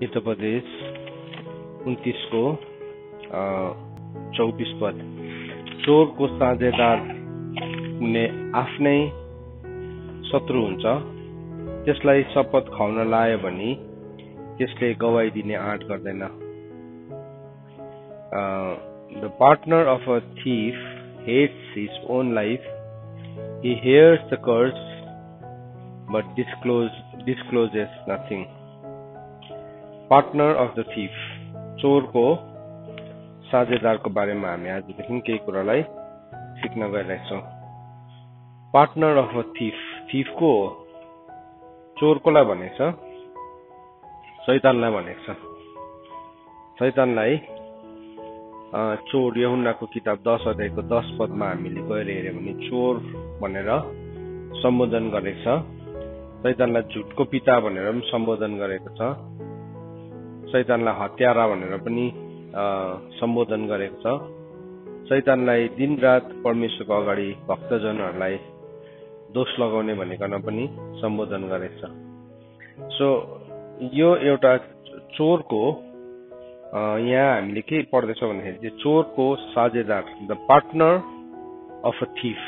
हितोपदेश 29 को 24 पद। चोरको साझेदार हुने आफ्नै शत्रु हुन्छ, त्यसलाई शपथ खुवाउन लायो भने त्यसले गवाही दिने आँट गर्दैन। The partner of a thief hates his own life. He hears the curse but discloses nothing. Partner of the thief, चोरको साझेदारको बारेमा हामी आजदेखि केही कुरालाई सिक्न गइरहेछौँ। Partner of a thief, thief को हो? चोरकोलाई भनेको छ, शैतानलाई भनेको छ। शैतानलाई चोर यूहन्नाको किताब 10 अध्यायको 10 पदमा हामीले गएर हेर्यौं भने चोर भनेर सम्बोधन गरेको छ। शैतानलाई झुटको पिता भनेर पनि सम्बोधन गरेको छ। शैतानलाई हत्यारा भनेर पनि सम्बोधन गरेको छ। शैतानलाई दिनरात परमेश्वरको अगाडि भक्तजनहरूलाई दोष लगाउने भनिकन पनि सम्बोधन गरेको छ। सो यो एउटा चोरको यहाँ हामीले के पढ्दैछौँ भन्दाखेरि चोरको साझेदार, the partner of a thief.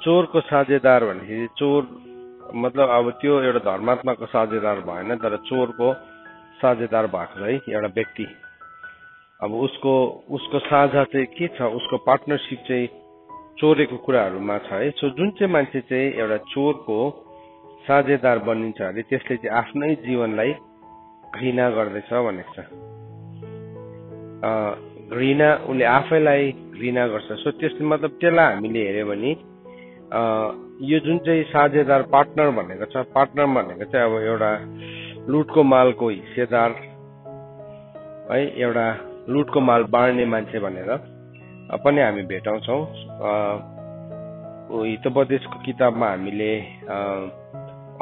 चोरको साझेदार भन्दाखेरि चोर मतलब अब त्यो एउटा धर्मात्माको साझेदार भएन, तर चोरको साझेदार भएको है एउटा व्यक्ति। अब उसको साझा चाहिँ के छ, उसको पार्टनरशिप चाहिँ चोरेको कुराहरूमा छ है। सो जुन चाहिँ मान्छे चाहिँ एउटा चोरको साझेदार बनिन्छ अरे त्यसले चाहिँ आफ्नै जीवनलाई घृणा गर्दैछ भनेको छ। घृणा, उसले आफैलाई घृणा गर्छ। सो त्यसले मतलब त्यसलाई हामीले हेर्यो भने यो जुन चाहिँ साझेदार पार्टनर भनेको छ, पार्टनर भनेको चाहिँ अब एउटा लुटको मालको हिस्सेदार है, एउटा लुटको माल बाँड्ने मान्छे भनेर पनि हामी भेटाउँछौँ। हितोपदेशको किताबमा हामीले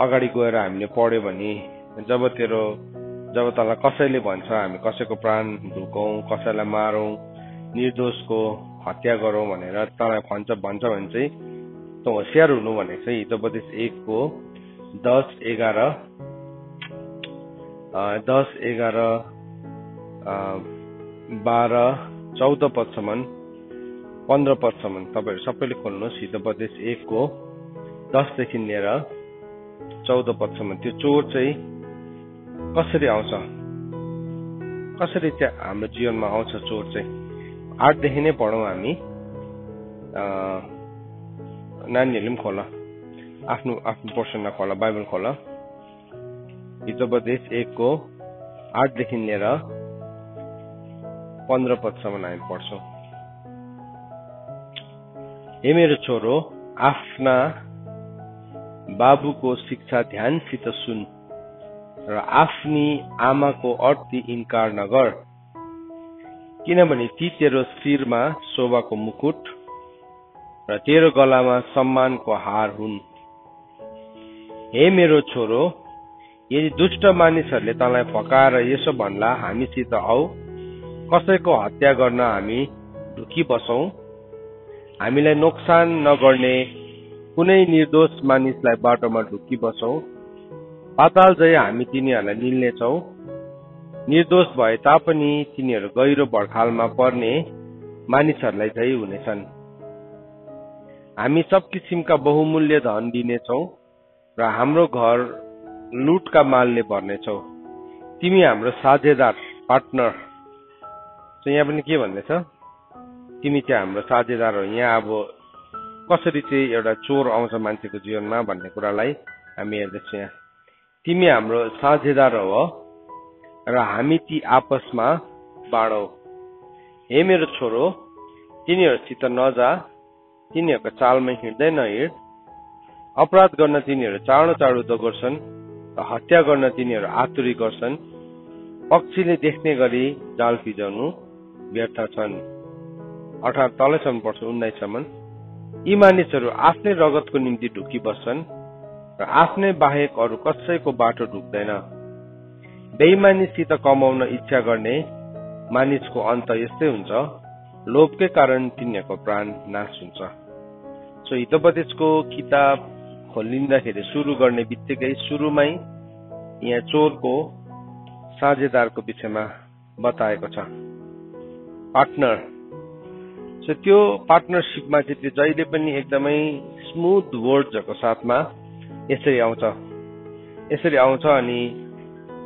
अगाडि गएर हामीले पढ्यो भने जब तँलाई कसैले भन्छ हामी कसैको प्राण ढुकौँ, कसैलाई मारौँ, निर्दोषको हत्या गरौँ भनेर तँलाई भन्छ भने चाहिँ त होशियार हुनु भनेको चाहिँ हितोपदेश 1 को 10, 11, 12, 14 पदसम्म, 15 पदसम्म तपाईहरु सबैले खोल्नुहोस्। हितोपदेश 1 को 10 देखि लिएर 14 पदसम्म त्यो चोर चाहिँ कसरी आउँछ, कसरी चाहिँ हाम्रो जीवनमा आउँछ चोर चाहिँ। 8 देखि नै पढौँ हामी। नानीहरूले पनि खोला, आफ्नो पोर्सनमा खोला, बाइबल खोला। हितोपदेश 1 को 8 देखि लिएर 15 पदसम्म हामी पढ्छौँ। हे मेरो छोरो, आफ्ना बाबुको शिक्षा ध्यानसित सुन र आफ्नी आमाको अर्थी इन्कार नगर, किनभने ती तेरो शिरमा शोभाको मुकुट र तेरो गलामा सम्मानको हार हुन्। हे मेरो छोरो, यदि दुष्ट मानिसहरूले तँलाई फकाएर यसो भन्ला, हामीसित आऊ, कसैको हत्या गर्न हामी ढुकी बसौँ, हामीलाई नोक्सान नगर्ने कुनै निर्दोष मानिसलाई बाटोमा ढुकी बसौँ, पाताल जय हामी तिनीहरूलाई निल्नेछौँ, निर्दोष भए तापनि तिनीहरू गहिरो भड्खालमा पर्ने मानिसहरूलाई झै हुनेछन्। हामी सब किसिमका बहुमूल्य धन दिनेछौँ र हाम्रो घर लुटका मालले भर्नेछौँ। तिमी हाम्रो साझेदार, पार्टनर। चाहिँ यहाँ पनि के भन्दैछ, तिमी चाहिँ हाम्रो साझेदार हो। यहाँ अब कसरी चाहिँ एउटा चोर आउँछ मान्छेको जीवनमा भन्ने कुरालाई हामी हेर्दैछौँ। यहाँ तिमी हाम्रो साझेदार हो र हामी ती आपसमा बाँडौँ। हे मेरो छोरो, तिनीहरूसित नजा, तिनीहरूको चालमा हिँड्दै नहिँड। अपराध गर्न तिनीहरू चाँडो दगोर्छन् र हत्या गर्न तिनीहरू आतुरी गर्छन्। पक्षीले देख्ने गरी जाल फिजाउनु व्यर्थ छन्। 18 तलैसम्म पढ्छु, 19 सम्म। यी मानिसहरू आफ्नै रगतको निम्ति ढुकी बस्छन् र आफ्नै बाहेक अरू कसैको बाटो ढुक्दैन। बेइमानीसित कमाउन इच्छा गर्ने मानिसको अन्त यस्तै हुन्छ, लोभकै कारण तिनीहरूको प्राण नाश हुन्छ। सो हितोपदेशको किताब खोलिँदाखेरि सुरु गर्ने बित्तिकै सुरुमै यहाँ चोरको साझेदारको विषयमा बताएको छ, पार्टनर। सो त्यो पार्टनरशिपमा चाहिँ त्यो जहिले पनि एकदमै स्मुथ वर्ड्सहरूको साथमा यसरी आउँछ। अनि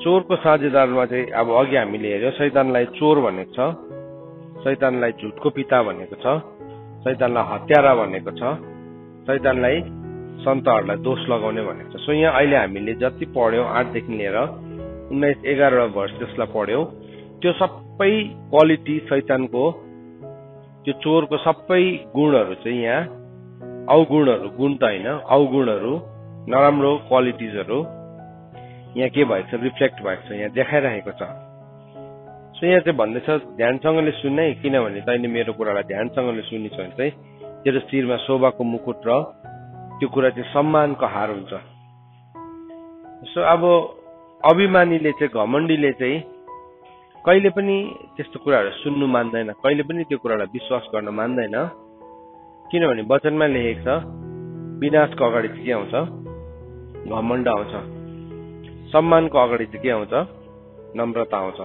चोरको साझेदारमा चाहिँ अब अघि हामीले हेर्यौँ, शैतानलाई चोर भनेको छ, शैतानलाई झुटको पिता भनेको छ, शैतानलाई हत्यारा भनेको छ, शैतानलाई सन्तहरूलाई दोष लगाउने भनेको छ। सो यहाँ अहिले हामीले जति पढ्यौँ 8 देखि लिएर 19-11 वर्ष त्यसलाई पढ्यौँ, त्यो सबै क्वालिटी शैतानको, त्यो चोरको सबै गुणहरू चाहिँ यहाँ अवगुणहरू, गुण त होइन अवगुणहरू, नराम्रो क्वालिटिजहरू यहाँ के भएको छ, रिफ्लेक्ट भएको छ, यहाँ देखाइरहेको छ। सो यहाँ चाहिँ भन्दैछ ध्यानसँगले सुन्ने, किनभने तैँले मेरो कुरालाई ध्यानसँगले सुनिस् भने चाहिँ तेरो शिरमा शोभाको मुकुट र त्यो कुरा चाहिँ सम्मानको हार हुन्छ। सो अब अभिमानीले चाहिँ, घमण्डीले चाहिँ कहिले पनि त्यस्तो कुराहरू सुन्नु मान्दैन, कहिले पनि त्यो कुरालाई विश्वास गर्न मान्दैन, किनभने वचनमा लेखेको छ विनाशको अगाडि चाहिँ के आउँछ, घमण्ड आउँछ, सम्मानको अगाडि चाहिँ के आउँछ, नम्रता आउँछ।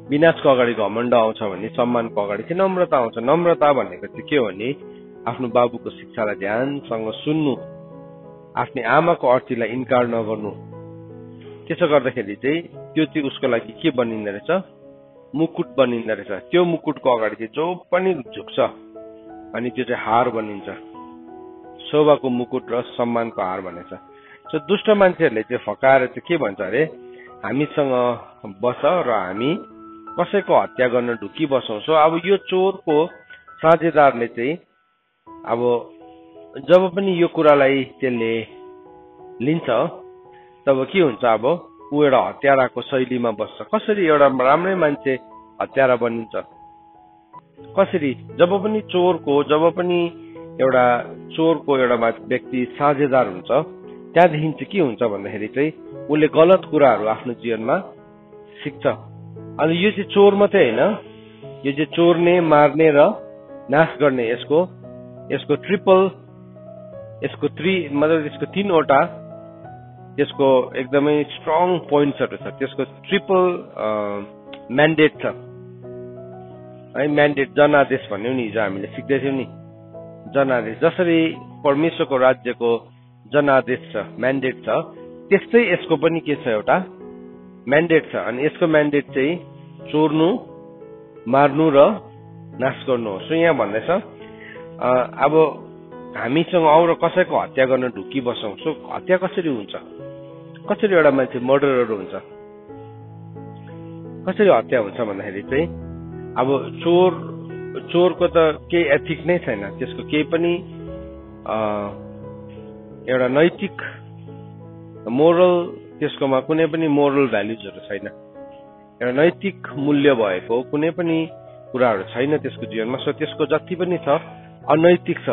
विनाशको अगाडि घमण्ड आउँछ भने सम्मानको अगाडि चाहिँ नम्रता आउँछ। नम्रता भनेको चाहिँ के हो भने आफ्नो बाबुको शिक्षालाई ध्यानसँग सुन्नु, आफ्नो आमाको अर्थीलाई इन्कार नगर्नु। त्यसो गर्दाखेरि चाहिँ त्यो चाहिँ उसको लागि के बनिँदो रहेछ, मुकुट बनिँदो रहेछ। त्यो मुकुटको अगाडि चाहिँ जो पनि झुक्छ अनि त्यो चाहिँ हार बनिन्छ, शोभाको मुकुट र सम्मानको हार बनेछ। सो दुष्ट मान्छेहरूले चाहिँ फकाएर चाहिँ के भन्छ अरे, हामीसँग बस र हामी कसैको हत्या गर्न ढुकी बसौँ। सो अब यो चोरको साझेदारले चाहिँ अब जब पनि यो कुरालाई त्यसले लिन्छ तब के हुन्छ, अब ऊ एउटा हत्याराको शैलीमा बस्छ। कसरी एउटा राम्रै मान्छे हत्यारा बनिन्छ, कसरी? जब पनि एउटा चोरको एउटा व्यक्ति साझेदार हुन्छ, त्यहाँदेखि चाहिँ के हुन्छ भन्दाखेरि चाहिँ उसले गलत कुराहरू आफ्नो जीवनमा सिक्छ। अनि यो चाहिँ चोर मात्रै होइन, यो चाहिँ चोर्ने, मार्ने र नाश गर्ने, यसको तीनवटा त्यसको एकदमै स्ट्रङ पोइन्ट्सहरू छ। त्यसको ट्रिपल म्यान्डेट छ है। म्यान्डेट, जनादेश भन्यौँ नि, हिजो हामीले सिक्दै थियौँ नि, जनादेश। जसरी परमेश्वरको राज्यको जनादेश छ, म्यान्डेट छ, त्यस्तै यसको पनि के छ, एउटा म्यान्डेट छ। अनि यसको म्यान्डेट चाहिँ चोर्नु, मार्नु र नाश गर्नु हो। सो यहाँ भन्दैछ अब हामीसँग आउँ र कसैको हत्या गर्न ढुकी बसौँ। सो हत्या कसरी हुन्छ, कसरी एउटा मान्छे मर्डरर हुन्छ, कसरी हत्या हुन्छ भन्दाखेरि चाहिँ अब चोरको त केही एथिक नै छैन, त्यसको केही पनि एउटा नैतिक मोरल, त्यसकोमा कुनै पनि मोरल भ्याल्युजहरू छैन, एउटा नैतिक मूल्य भएको कुनै पनि कुराहरू छैन त्यसको जीवनमा। सो त्यसको जति पनि छ अनैतिक छ।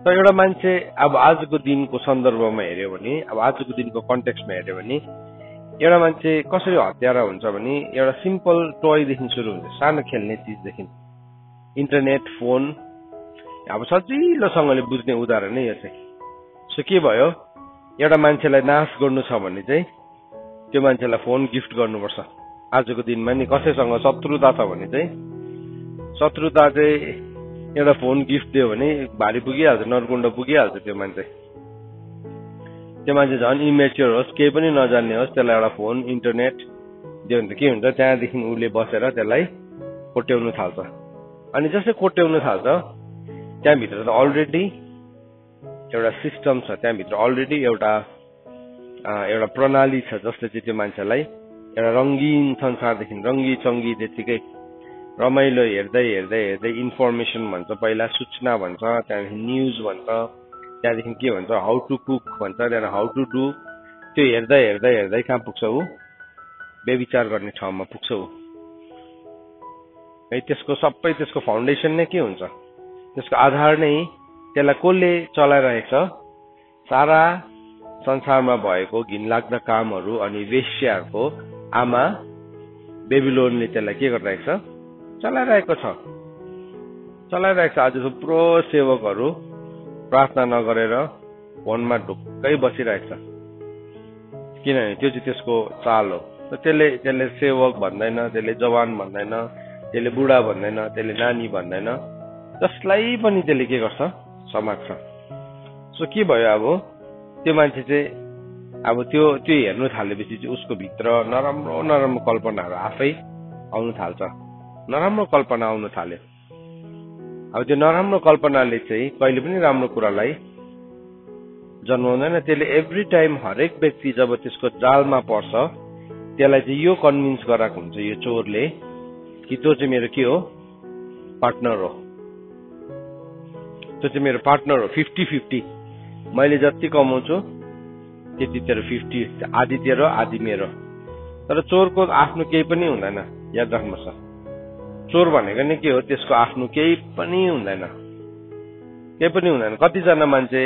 त एउटा मान्छे अब आजको दिनको सन्दर्भमा हेऱ्यो भने, अब आजको दिनको कन्टेक्स्टमा हेऱ्यो भने एउटा मान्छे कसरी हत्यारा हुन्छ भने एउटा सिम्पल टोयदेखि सुरु हुन्छ, सानो खेल्ने चिजदेखि, इन्टरनेट, फोन। अब सजिलोसँगले बुझ्ने उदाहरण नै यो चाहिँ। सो के भयो, एउटा मान्छेलाई नाश गर्नु छ भने चाहिँ त्यो मान्छेलाई फोन गिफ्ट गर्नुपर्छ। आजको दिनमा नि कसैसँग शत्रुता छ भने चाहिँ शत्रुता चाहिँ एउटा फोन गिफ्ट दियो भने भारी पुगिहाल्छ, नरकुण्ड पुगिहाल्छ। त्यो मान्छे झन् इमेच्योर होस्, केही पनि नजान्ने होस्, त्यसलाई एउटा फोन, इन्टरनेट दियो भने त के हुन्छ, त्यहाँदेखि उसले बसेर त्यसलाई कोट्याउनु थाल्छ। अनि जसै कोट्याउनु थाल्छ त्यहाँभित्र त अलरेडी एउटा सिस्टम छ, त्यहाँभित्र अलरेडी एउटा प्रणाली छ, जसले चाहिँ त्यो मान्छेलाई एउटा रङ्गीन संसारदेखि रङ्गी चङ्गी त्यतिकै रमाइलो हेर्दै हेर्दै हेर्दै इन्फर्मेसन भन्छ, पहिला सूचना भन्छ, त्यहाँदेखि न्युज भन्छ, त्यहाँदेखि के भन्छ, हाउ टु कुक भन्छ, त्यहाँदेखि हाउ टु डु, त्यो हेर्दै हेर्दै हेर्दै कहाँ पुग्छ ऊ, व्यभिचार गर्ने ठाउँमा पुग्छ ऊ है। त्यसको सबै, त्यसको फाउन्डेसन नै के हुन्छ, त्यसको आधार नै त्यसलाई कसले चलाइरहेको छ, सारा संसारमा भएको घिनलाग्दा कामहरू अनि वेश्याहरूको आमा बेबिलोनले त्यसलाई के गरिरहेको छ, चलाइरहेको छ। आज थुप्रो सेवकहरू प्रार्थना नगरेर फोनमा ढुक्कै बसिरहेको छ। किनभने त्यो चाहिँ त्यसको चाल हो। त्यसले सेवक भन्दैन, त्यसले जवान भन्दैन, त्यसले बुढा भन्दैन, त्यसले नानी भन्दैन, जसलाई पनि त्यसले के गर्छ समात्छ। सो के भयो अब त्यो मान्छे चाहिँ अब त्यो हेर्नु थालेपछि चाहिँ उसको भित्र नराम्रो नराम्रो कल्पनाहरू आफै आउनु थाल्छ। नराम्रो कल्पना आउनु थाल्यो। अब त्यो नराम्रो कल्पनाले चाहिँ कहिले पनि राम्रो कुरालाई जन्माउँदैन। त्यसले एभ्री टाइम हरेक व्यक्ति जब त्यसको जालमा पर्छ त्यसलाई चाहिँ यो कन्भिन्स गराएको हुन्छ यो चोरले कि त्यो चाहिँ मेरो के हो पार्टनर हो, त्यो चाहिँ मेरो पार्टनर हो, 50-50 मैले जति कमाउँछु त्यति तेरो 50, आधी तेरो आधी मेरो। तर चोरको आफ्नो केही पनि हुँदैन, याद राख्नुहोस्। चोर भनेको नि के हो, त्यसको आफ्नो केही पनि हुँदैन, केही पनि हुँदैन। कतिजना मान्छे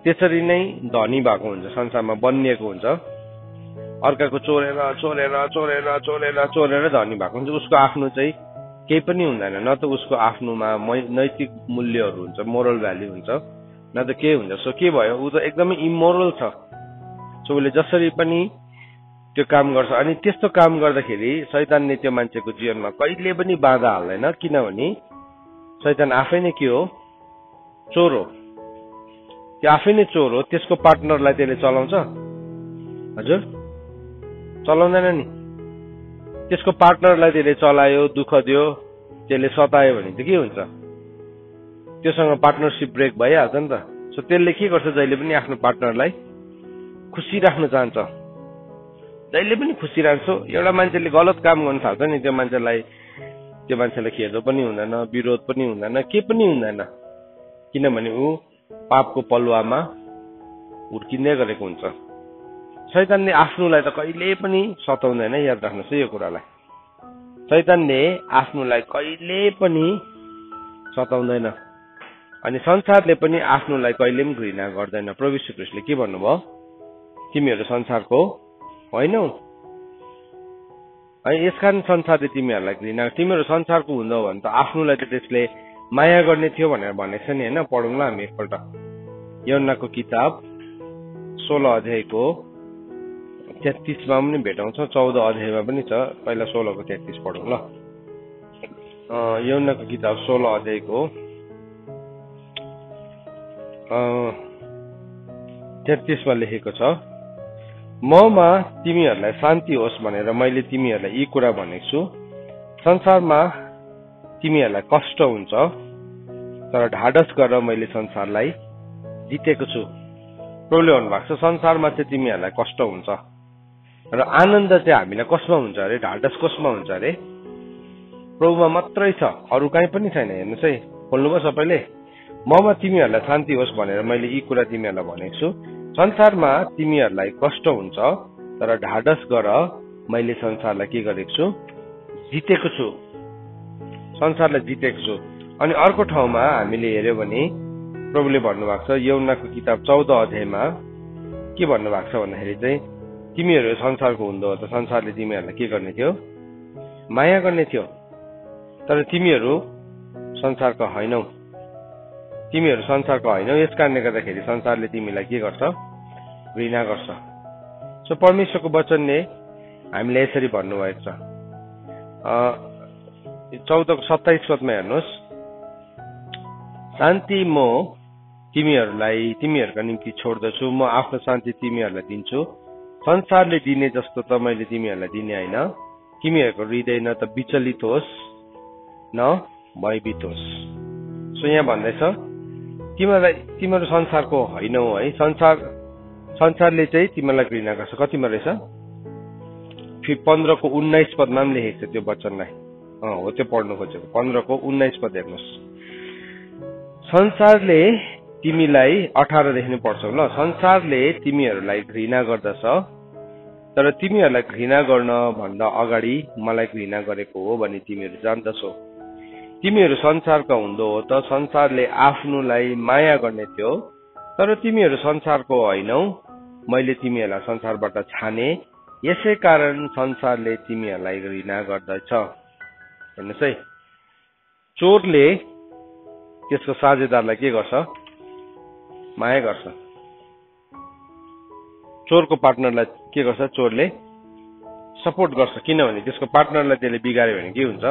त्यसरी नै धनी भएको हुन्छ, संसारमा बनिएको हुन्छ, अर्काको चोरेर चोरेर चोरेर चोरेर चोरेर धनी भएको हुन्छ। उसको आफ्नो चाहिँ केही पनि हुँदैन, न त उसको आफ्नोमा नैतिक मूल्यहरू हुन्छ, मोरल भ्याल्यु हुन्छ, न त के हुन्छ। सो के भयो, ऊ त एकदमै इमोरल छ। सो उसले जसरी पनि त्यो काम गर्छ। अनि त्यस्तो काम गर्दाखेरि शैतानले त्यो मान्छेको जीवनमा कहिले पनि बाधा हाल्दैन, किनभने शैतान आफै नै के हो, चोर हो। त्यो आफै नै चोर हो। त्यसको पार्टनरलाई त्यसले चलाउँछ? हजुर, चलाउँदैन नि। त्यसको पार्टनरलाई त्यसले चलायो, दुःख दियो, त्यसले सतायो भने चाहिँ के हुन्छ, त्योसँग पार्टनरसिप ब्रेक भइहाल्छ नि त। सो त्यसले के गर्छ, जहिले पनि आफ्नो पार्टनरलाई खुसी राख्न चाहन्छ, जहिले पनि खुसी राख्छ। एउटा मान्छेले गलत काम गर्न थाल्छ नि, त्यो मान्छेलाई खेदो पनि हुँदैन, विरोध पनि हुँदैन, के पनि हुँदैन, किनभने ऊ पापको पलुवामा हुर्किँदै गरेको हुन्छ। शैतानले आफ्नोलाई त कहिले पनि सताउँदैन, याद राख्नुहोस् यो कुरालाई। शैतानले आफ्नोलाई कहिले पनि सताउँदैन, अनि संसारले पनि आफ्नोलाई कहिले पनि घृणा गर्दैन। प्रभु यीशु ख्रीष्टले के भन्नुभयो, तिमीहरू संसारको होइनौ, अनि यसकारण संसारले तिमीहरूलाई घृणा, तिमीहरू संसारको हुँदो भने त आफ्नोलाई त त्यसले माया गर्ने थियो भनेर भनेको छ नि, होइन? पढौँ ल हामी एकपल्ट। यूहन्नाको किताब 16 अध्यायको 33मा पनि भेटाउँछौँ, 14 अध्यायमा पनि छ। पहिला 16 को 33 पढौँ ल। यूहन्नाको किताब 16 अध्यायको 33मा लेखेको छ, ममा तिमीहरूलाई शान्ति होस् भनेर मैले तिमीहरूलाई यी कुरा भनेको छु। संसारमा तिमीहरूलाई कष्ट हुन्छ, तर ढाडस गर, मैले संसारलाई जितेको छु। प्रभुले भन्नुभएको छ संसारमा चाहिँ तिमीहरूलाई कष्ट हुन्छ, र आनन्द चाहिँ हामीलाई कसमा हुन्छ अरे, ढाडस कसमा हुन्छ अरे, प्रभुमा मात्रै छ, अरू कहीँ पनि छैन। हेर्नुहोस् है, खोल्नुभयो सबैले। ममा तिमीहरूलाई शान्ति होस् भनेर मैले यी कुरा तिमीहरूलाई भनेको छु। संसारमा तिमीहरूलाई कष्ट हुन्छ, तर ढाडस गर, मैले संसारलाई के गरेको छु, जितेको छु, संसारलाई जितेको छु। अनि अर्को ठाउँमा हामीले हेर्यो भने प्रभुले भन्नुभएको छ, यूहन्नाको किताब 14 अध्यायमा के भन्नुभएको छ भन्दाखेरि चाहिँ, तिमीहरू संसारको हुँदो हो त संसारले तिमीहरूलाई के गर्ने थियो, माया गर्ने थियो, तर तिमीहरू संसारको होइनौ, तिमीहरू संसारको होइनौ, यस कारणले गर्दाखेरि संसारले तिमीलाई के गर्छ, घृणा गर्छ। सो परमेश्वरको वचनले हामीलाई यसरी भन्नुभएको छ। 14:27 पदमा हेर्नुहोस्, शान्ति म तिमीहरूका निम्ति छोड्दछु, म आफ्नो शान्ति तिमीहरूलाई दिन्छु। संसारले दिने जस्तो त मैले तिमीहरूलाई दिने होइन। तिमीहरूको हृदय न त विचलित होस् न भयभीत होस्। सो यहाँ भन्दैछ तिमीहरू संसारको होइनौ है, संसारले चाहिँ तिमीलाई घृणा गर्छ। कतिमा रहेछ, 15 को 19 पदमा पनि लेखेको छ त्यो वचनलाई। हो त्यो पढ्नु खोजेको, 15 को 19 पद हेर्नुहोस्। संसारले तिमीलाई 18 देखि नै पढ्छौ ल। संसारले तिमीहरूलाई घृणा गर्दछ, तर तिमीहरूलाई घृणा गर्न भन्दा अगाडि मलाई घृणा गरेको हो भने तिमीहरू जान्दछौ। तिमीहरू संसारका हुँदो हो त संसारले आफ्नोलाई माया गर्ने थियो, तर तिमीहरू संसारको होइनौ, मैले तिमीहरूलाई संसारबाट छाने, यसै कारण संसारले तिमीहरूलाई घृणा गर्दछ। हेर्नुहोस् है, चोरले त्यसको साझेदारलाई के गर्छ, माया गर्छ। चोरको पार्टनरलाई के गर्छ, चोरले सपोर्ट गर्छ। किनभने त्यसको पार्टनरलाई त्यसले बिगार्यो भने के हुन्छ,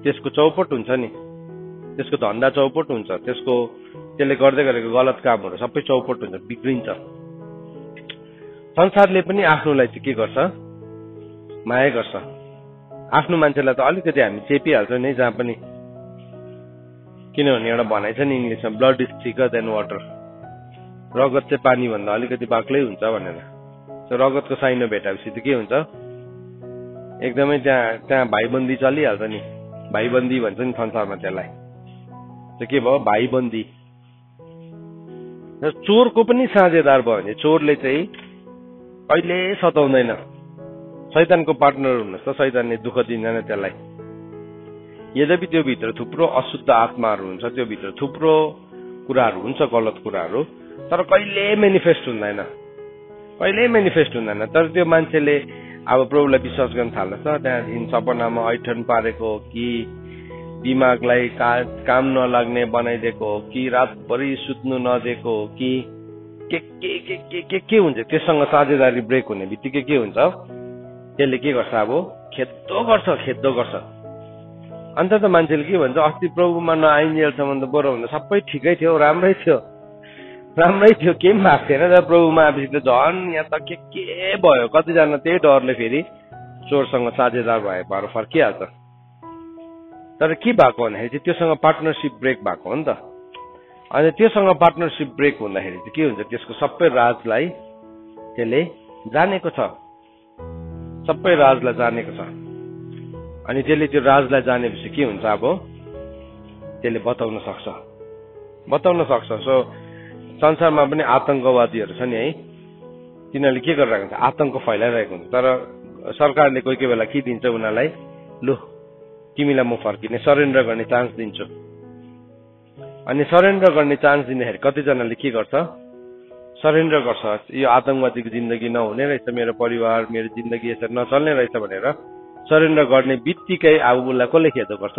त्यसको चौपट हुन्छ नि, त्यसको धन्दा चौपट हुन्छ, त्यसले गर्दै गरेको गलत कामहरू सबै चौपट हुन्छ, बिग्रिन्छ। संसारले पनि आफ्नोलाई चाहिँ के गर्छ, माया गर्छ। आफ्नो मान्छेलाई त अलिकति हामी चेपिहाल्छौँ नि जहाँ पनि, किनभने एउटा भनाइ छ नि इङ्ग्लिसमा, blood is thicker than water, रगत चाहिँ पानी भन्दा अलिकति बाक्लै हुन्छ भनेर। रगतको साइनो भेटाएपछि त के हुन्छ, एकदमै त्यहाँ भाइबन्दी चलिहाल्छ नि, भाइबन्दी भन्छ नि संसारमा त्यसलाई, त्यो के भयो, भाइबन्दी। चोरको पनि साझेदार भयो भने चोरले चाहिँ कहिले सताउँदैन। शैतानको पार्टनर हुनुहोस् त, शैतानले दुःख दिँदैन त्यसलाई। यद्यपि त्यो भित्र थुप्रो अशुद्ध आत्माहरू हुन्छ, त्यो भित्र थुप्रो कुराहरू हुन्छ, गलत कुराहरू, तर कहिले मेनिफेस्ट हुँदैन, कहिले मेनिफेस्ट हुँदैन। तर त्यो मान्छेले अब प्रभुलाई विश्वास गर्न थाल्छ, त्यहाँदेखि सपनामा ऐठन पारेको हो कि दिमागलाई काम नलाग्ने बनाइदिएको हो कि रातभरि सुत्नु नदिएको हो कि के हुन्छ, त्योसँग साझेदारी ब्रेक हुने बित्तिकै के हुन्छ, त्यसले के गर्छ, अब खेद्दो गर्छ। अन्त त मान्छेले के भन्छ, अस्ति प्रभुमा नआइन्जेलसम्म त बरु भन्दा सबै ठिकै थियो, राम्रै थियो, केही पनि भएको थिएन। तर प्रभुमा आएपछि त झन् यहाँ त के भयो। कतिजना त्यही डरले फेरि चोरसँग साझेदार भएर फर्किहाल्छ। तर के भएको भन्दाखेरि चाहिँ त्योसँग पार्टनरसिप ब्रेक भएको हो नि त। अनि त्योसँग पार्टनरसिप ब्रेक हुँदाखेरि चाहिँ के हुन्छ, त्यसको सबै राजलाई त्यसले जानेको छ, सबै राजलाई जानेको छ। अनि त्यसले त्यो राजलाई जानेपछि के हुन्छ, अब त्यसले बताउन सक्छ। सो संसारमा पनि आतंकवादीहरू छ नि है, तिनीहरूले के गरिरहेको हुन्छ, आतंक फैलाइरहेको हुन्छ। तर सरकारले कोही बेला के दिन्छ उनीहरूलाई, लु तिमीलाई म फर्किने सरेन्डर गर्ने चान्स दिन्छु। अनि सरेन्डर गर्ने चान्स दिँदाखेरि कतिजनाले के गर्छ, सरेन्डर गर्छ। यो आतंकवादीको जिन्दगी नहुने रहेछ, मेरो परिवार, मेरो जिन्दगी यसरी नचल्ने रहेछ भनेर सरेन्डर गर्ने बित्तिकै अब उसलाई कसले खेदो गर्छ,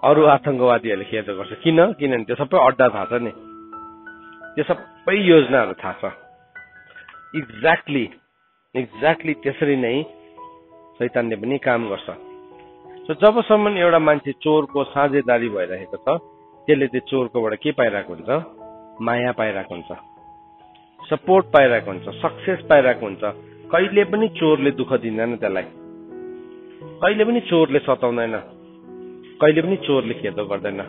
अरू आतंकवादीहरूले खेदो गर्छ। किनभने त्यो सबै अड्डा थाहा छ नि, त्यो सबै योजनाहरू थाहा छ। एक्ज्याक्टली त्यसरी नै शैतानले पनि काम गर्छ। सो जबसम्म एउटा मान्छे चोरको साझेदारी भइरहेको छ, त्यसले त्यो चोरकोबाट के पाइरहेको हुन्छ, माया पाइरहेको हुन्छ, सपोर्ट पाइरहेको हुन्छ, सक्सेस पाइरहेको हुन्छ। कहिले पनि चोरले दुःख दिँदैन त्यसलाई, कहिले पनि चोरले सताउँदैन, कहिले पनि चोरले खेदो गर्दैन।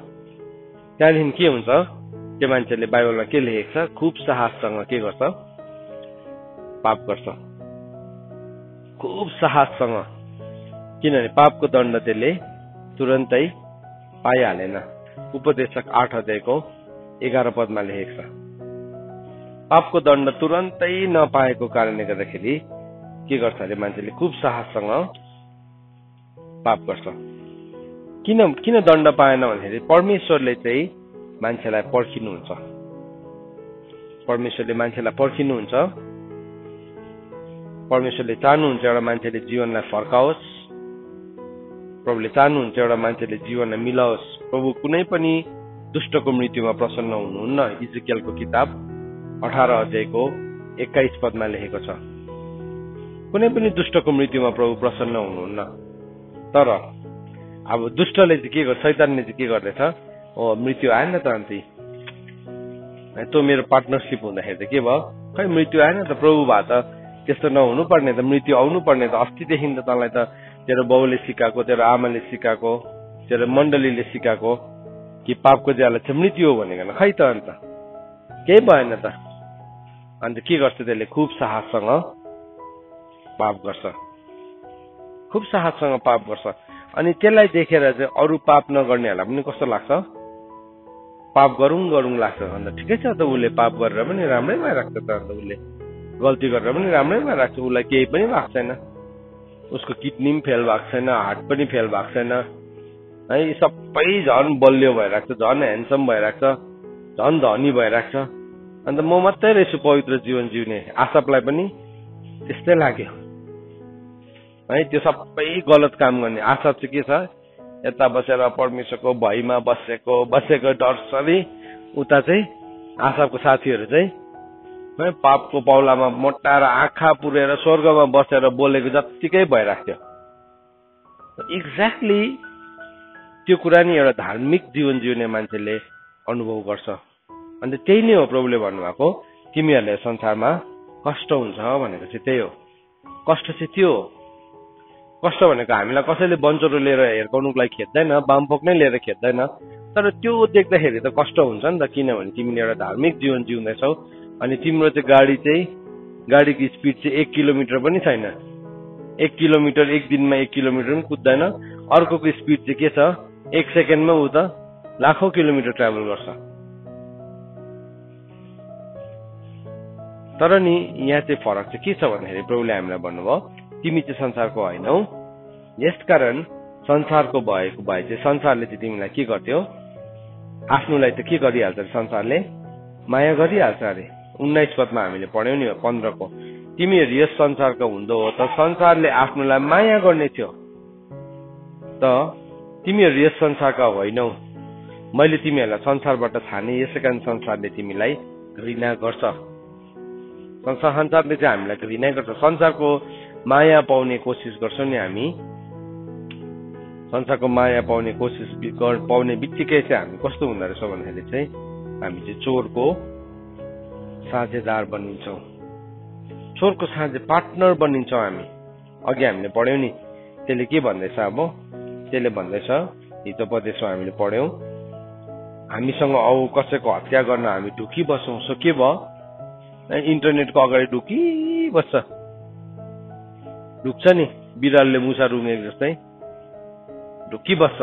त्यहाँदेखि के हुन्छ, त्यो मान्छेले बाइबलमा के लेखेको छ, खुब साहससँग के गर्छ, पाप गर्छ, खुब साहससँग। किनभने पापको दण्ड त्यसले तुरन्तै पाइहालेन। उपदेशक 8 अध्यायको 11 पदमा लेखेको छ, पापको दण्ड तुरन्तै नपाएको कारणले गर्दाखेरि के गर्छ अरे, मान्छेले खुब साहससँग पाप गर्छ। किन दण्ड पाएन भन्दाखेरि परमेश्वरले चाहिँ मान्छेलाई पर्खिनुहुन्छ, परमेश्वरले चाहनुहुन्छ एउटा मान्छेले जीवनलाई फर्काओस्, प्रभुले चाहनुहुन्छ एउटा मान्छेले जीवनलाई मिलाओस्। प्रभु कुनै पनि दुष्टको मृत्युमा प्रसन्न हुनुहुन्न। इजकियलको किताब 18 अध्यायको 21 पदमा लेखेको छ, कुनै पनि दुष्टको मृत्युमा प्रभु प्रसन्न हुनुहुन्न। तर अब दुष्टले चाहिँ के गर्छ, शैतानले चाहिँ के गर्दैछ, मृत्यु आएन त, अन्त तँ मेरो पार्टनरसिप हुँदाखेरि त के भयो, खै मृत्यु आएन त, प्रभु भए त त्यस्तो नहुनु पर्ने त, मृत्यु आउनु पर्ने त, अस्तिदेखि त तँलाई त तेरो बाउले सिकाएको, तेरो आमाले सिकाएको, तेरो मण्डलीले सिकाएको कि पापको ज्याला चाहिँ मृत्यु हो भनेको, खै त अन्त केही भएन त। अन्त के गर्छ, त्यसले खुब साहससँग पाप गर्छ, खुब साहससँग पाप गर्छ। अनि त्यसलाई देखेर चाहिँ अरू पाप नगर्नेहरूलाई पनि कस्तो लाग्छ, पाप गरौँ लाग्छ। अन्त ठिकै छ त, उसले पाप गरेर पनि राम्रै भइरहेको छ त, अन्त उसले गल्ती गरेर पनि राम्रै भइरहेको छ, उसलाई केही पनि भएको छैन, उसको किडनी पनि फेल भएको छैन, हार्ट पनि फेल भएको छैन है, सबै झन् बलियो भइरहेको छ, झन् ह्यान्डसम भइरहेको छ, झन् धनी भइरहेको छ। अन्त म मात्रै रहेछु पवित्र जीवन जिउने। आशपलाई पनि त्यस्तै लाग्यो है, त्यो सबै गलत काम गर्ने। आशप चाहिँ के छ, यता बसेर परमेश्वरको भयमा बसेको डरसरी, उता चाहिँ आशपको साथीहरू चाहिँ है पापको पौलामा मोटाएर आँखा पुरेर स्वर्गमा बसेर बोलेको जत्तिकै भइराख्थ्यो। एक्ज्याक्टली त्यो कुरा नि एउटा धार्मिक जीवन जिउने मान्छेले अनुभव गर्छ। अन्त त्यही नै हो प्रभुले भन्नुभएको, तिमीहरूले संसारमा कष्ट हुन्छ भनेको चाहिँ त्यही हो। कष्ट चाहिँ त्यो हो। कष्ट भनेको हामीलाई कसैले बन्चरो लिएर हिर्काउनुको लागि खेद्दैन, बामपोक नै लिएर खेद्दैन, तर त्यो देख्दाखेरि त कष्ट हुन्छ नि त, किनभने तिमीले एउटा धार्मिक जीवन जिउँदैछौ अनि तिम्रो चाहिँ गाडीको स्पिड चाहिँ 1 किलोमिटर पनि छैन। 1 किलोमिटर एक दिनमा 1 किलोमिटर पनि कुद्दैन। अर्कोको स्पिड चाहिँ के छ, 1 सेकेन्डमा ऊ त लाखौं किलोमिटर ट्राभल गर्छ। तर नि यहाँ चाहिँ फरक चाहिँ के छ भन्दाखेरि प्रभुले हामीलाई भन्नुभयो, तिमी चाहिँ संसारको होइनौ, यसकारण संसारको भएको भए चाहिँ संसारले चाहिँ तिमीलाई के गर्थ्यो, आफ्नोलाई त के गरिहाल्छ, संसारले माया गरिहाल्छ अरे। 19 पदमा हामीले पढ्यौं नि 15 को, तिमीहरू यस संसारको हुँदो हो त संसारले आफ्नोलाई माया गर्ने थियो, त तिमीहरू यस संसारका होइनौ, मैले तिमीहरूलाई संसारबाट छाने, यसैकारण संसारले तिमीलाई घृणा गर्छ। संसारले चाहिँ हामीलाई घृणा गर्छ। संसारको माया पाउने कोसिस गर्छौं नि हामी, संसारको माया पाउने कोसिस पाउने बित्तिकै चाहिँ हामी कस्तो हुँदो रहेछ भन्दाखेरि चाहिँ हामी चाहिँ चोरको साझेदार बनिन्छौँ, चोरको साझे पार्टनर बनिन्छौँ हामी। अघि हामीले पढ्यौं नि, त्यसले के भन्दैछ, अब त्यसले भन्दैछ, हितोपदेशमा हामीले पढ्यौं, हामीसँग औ कसैको हत्या गर्न हामी ढुकी बसौँ। सो के भयो, इन्टरनेटको अगाडि ढुकिबस्छ, ढुक्छ नि बिरालले मुसा रुँगेको जस्तै ढुकिबस्छ।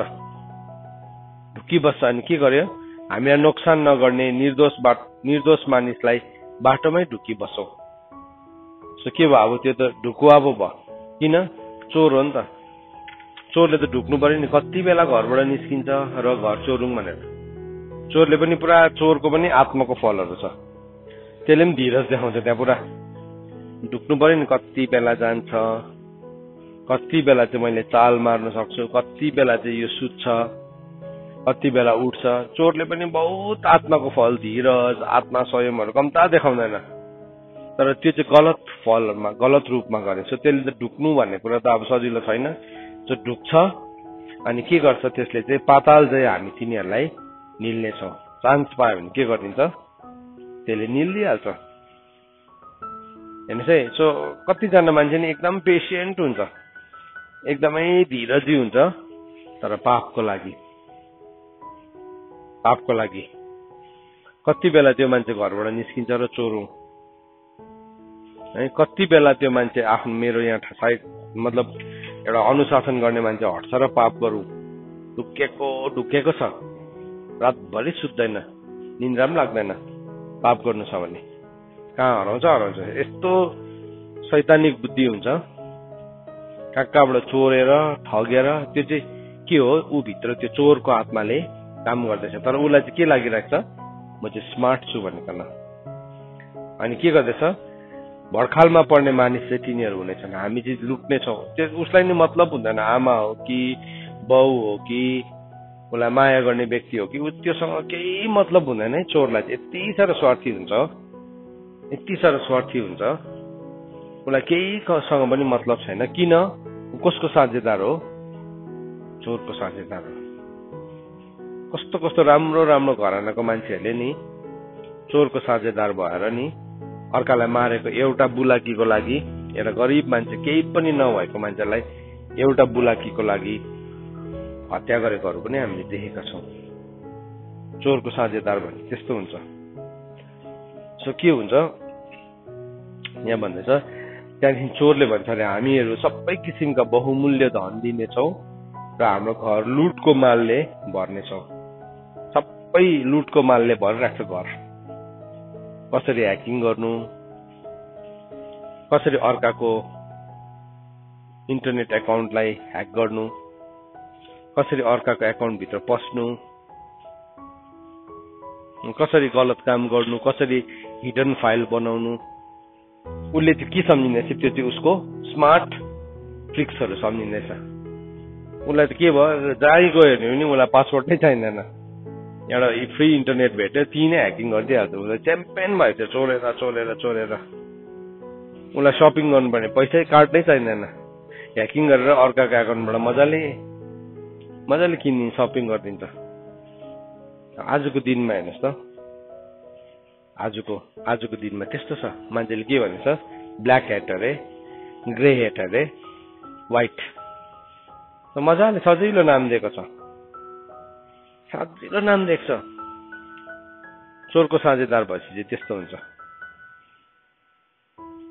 अनि के गर्यो, हामीलाई नोक्सान नगर्ने निर्दोष मानिसलाई बाटोमै ढुकिबस्छौँ। सो के भयो, अब त्यो त ढुकुवाबो भयो, किन, चोर हो नि त। चोरले त ढुक्नु पर्यो नि, कति बेला घरबाट निस्किन्छ र घर चोरुङ भनेर। चोरले पनि पुरा, चोरको पनि आत्माको फलहरू छ, त्यसले पनि धीरज देखाउँछ, त्यहाँ पुरा ढुक्नु पर्यो नि, कति बेला जान्छ, कति बेला चाहिँ मैले चाल मार्न सक्छु, कति बेला चाहिँ यो सुत्छ, कति बेला उठ्छ। चोरले पनि बहुत आत्माको फल, धीरज, आत्मा संयमहरू कम्ता देखाउँदैन, तर त्यो चाहिँ गलत फलमा, गलत रूपमा गरे। सो त्यसले त ढुक्नु भन्ने कुरा त अब सजिलो छैन। जो ढुक्छ अनि के गर्छ, त्यसले चाहिँ पाताल चाहिँ हामी तिनीहरूलाई निल्नेछौँ। चान्स पायो भने के गरिदिन्छ, त्यसले निलिदिइहाल्छ। हेर्नुहोस् है, सो कतिजना मान्छे नि एकदम पेसेन्ट हुन्छ, एकदमै धीरजी हुन्छ, तर पापको लागि कति बेला त्यो मान्छे घरबाट निस्किन्छ र चोरौँ है, कति बेला त्यो मान्छे आफ्नो, मेरो यहाँ साइड मतलब एउटा अनुशासन गर्ने मान्छे हट्छ र पाप गरौँ, ढुकेको छ, रातभरि सुत्दैन, निन्द्रा पनि लाग्दैन, पाप गर्नु छ भने कहाँ हराउँछ। यस्तो शैतानिक बुद्धि हुन्छ, कहाँबाट चोरेर ठगेर, त्यो चाहिँ के हो, ऊ भित्र त्यो चोरको आत्माले काम गर्दैछ, तर उसलाई चाहिँ के लागिरहेको छ, म चाहिँ स्मार्ट छु भनिकन। अनि के गर्दैछ, भड्खालमा पर्ने मानिस चाहिँ तिनीहरू हुनेछन्, हामी चाहिँ लुक्ने छौँ। त्यो उसलाई नि मतलब हुँदैन, आमा हो कि बाउ हो कि उसलाई माया गर्ने व्यक्ति हो कि, त्योसँग केही मतलब हुँदैन है। चोरलाई चाहिँ यति साह्रो स्वार्थी हुन्छ, उसलाई केहीसँग पनि मतलब छैन। किन, कसको साझेदार हो, चोरको साझेदार हो। कस्तो राम्रो घरानाको मान्छेहरूले नि चोरको साझेदार भएर नि अर्कालाई मारेको, एउटा बुलाकीको लागि, एउटा गरिब मान्छे, केही पनि नभएको मान्छेलाई एउटा बुलाकीको लागि हत्या गरेकोहरू पनि हामीले देखेका छौँ। चोरको साझेदार भने त्यस्तो हुन्छ। सो के हुन्छ यहाँ भन्दैछ, त्यहाँदेखि चोरले भन्छ अरे हामीहरू सबै किसिमका बहुमूल्य धन दिनेछौँ र हाम्रो घर लुटको मालले भर्नेछौँ। सबै लुटको मालले भरिराख्छ घर। कसरी ह्याकिङ गर्नु, कसरी अर्काको इन्टरनेट एकाउन्टलाई ह्याक गर्नु, कसरी अर्काको एकाउन्टभित्र पस्नु, कसरी गलत काम गर्नु, कसरी हिडन फाइल बनाउनु, उसले चाहिँ के सम्झिँदैछ, त्यो चाहिँ उसको स्मार्ट ट्रिक्सहरू सम्झिँदैछ। उसलाई त के भयो, जहीँ गयो भने पनि उसलाई पासवर्ड नै चाहिँदैन, एउटा फ्री इन्टरनेट भेट्यो ती नै ह्याकिङ गरिदिइहाल्छ उसलाई च्याम्पियन भएको थियो चोरेर उसलाई सपिङ गर्नुपर्ने पैसै कार्ड नै चाहिँदैन ह्याकिङ गरेर अर्काको एकाउन्टबाट मजाले किन्ने सपिङ गरिदिन्छ आजको दिनमा हेर्नुहोस् त आजको दिनमा त्यस्तो छ मान्छेले के भनेछ ब्ल्याक हेट अरे ग्रे हेट अरे व्हाइट मजाले सजिलो नाम दिएको छ सजिलो नाम दिएको छ चोरको साझेदार भएपछि चाहिँ त्यस्तो हुन्छ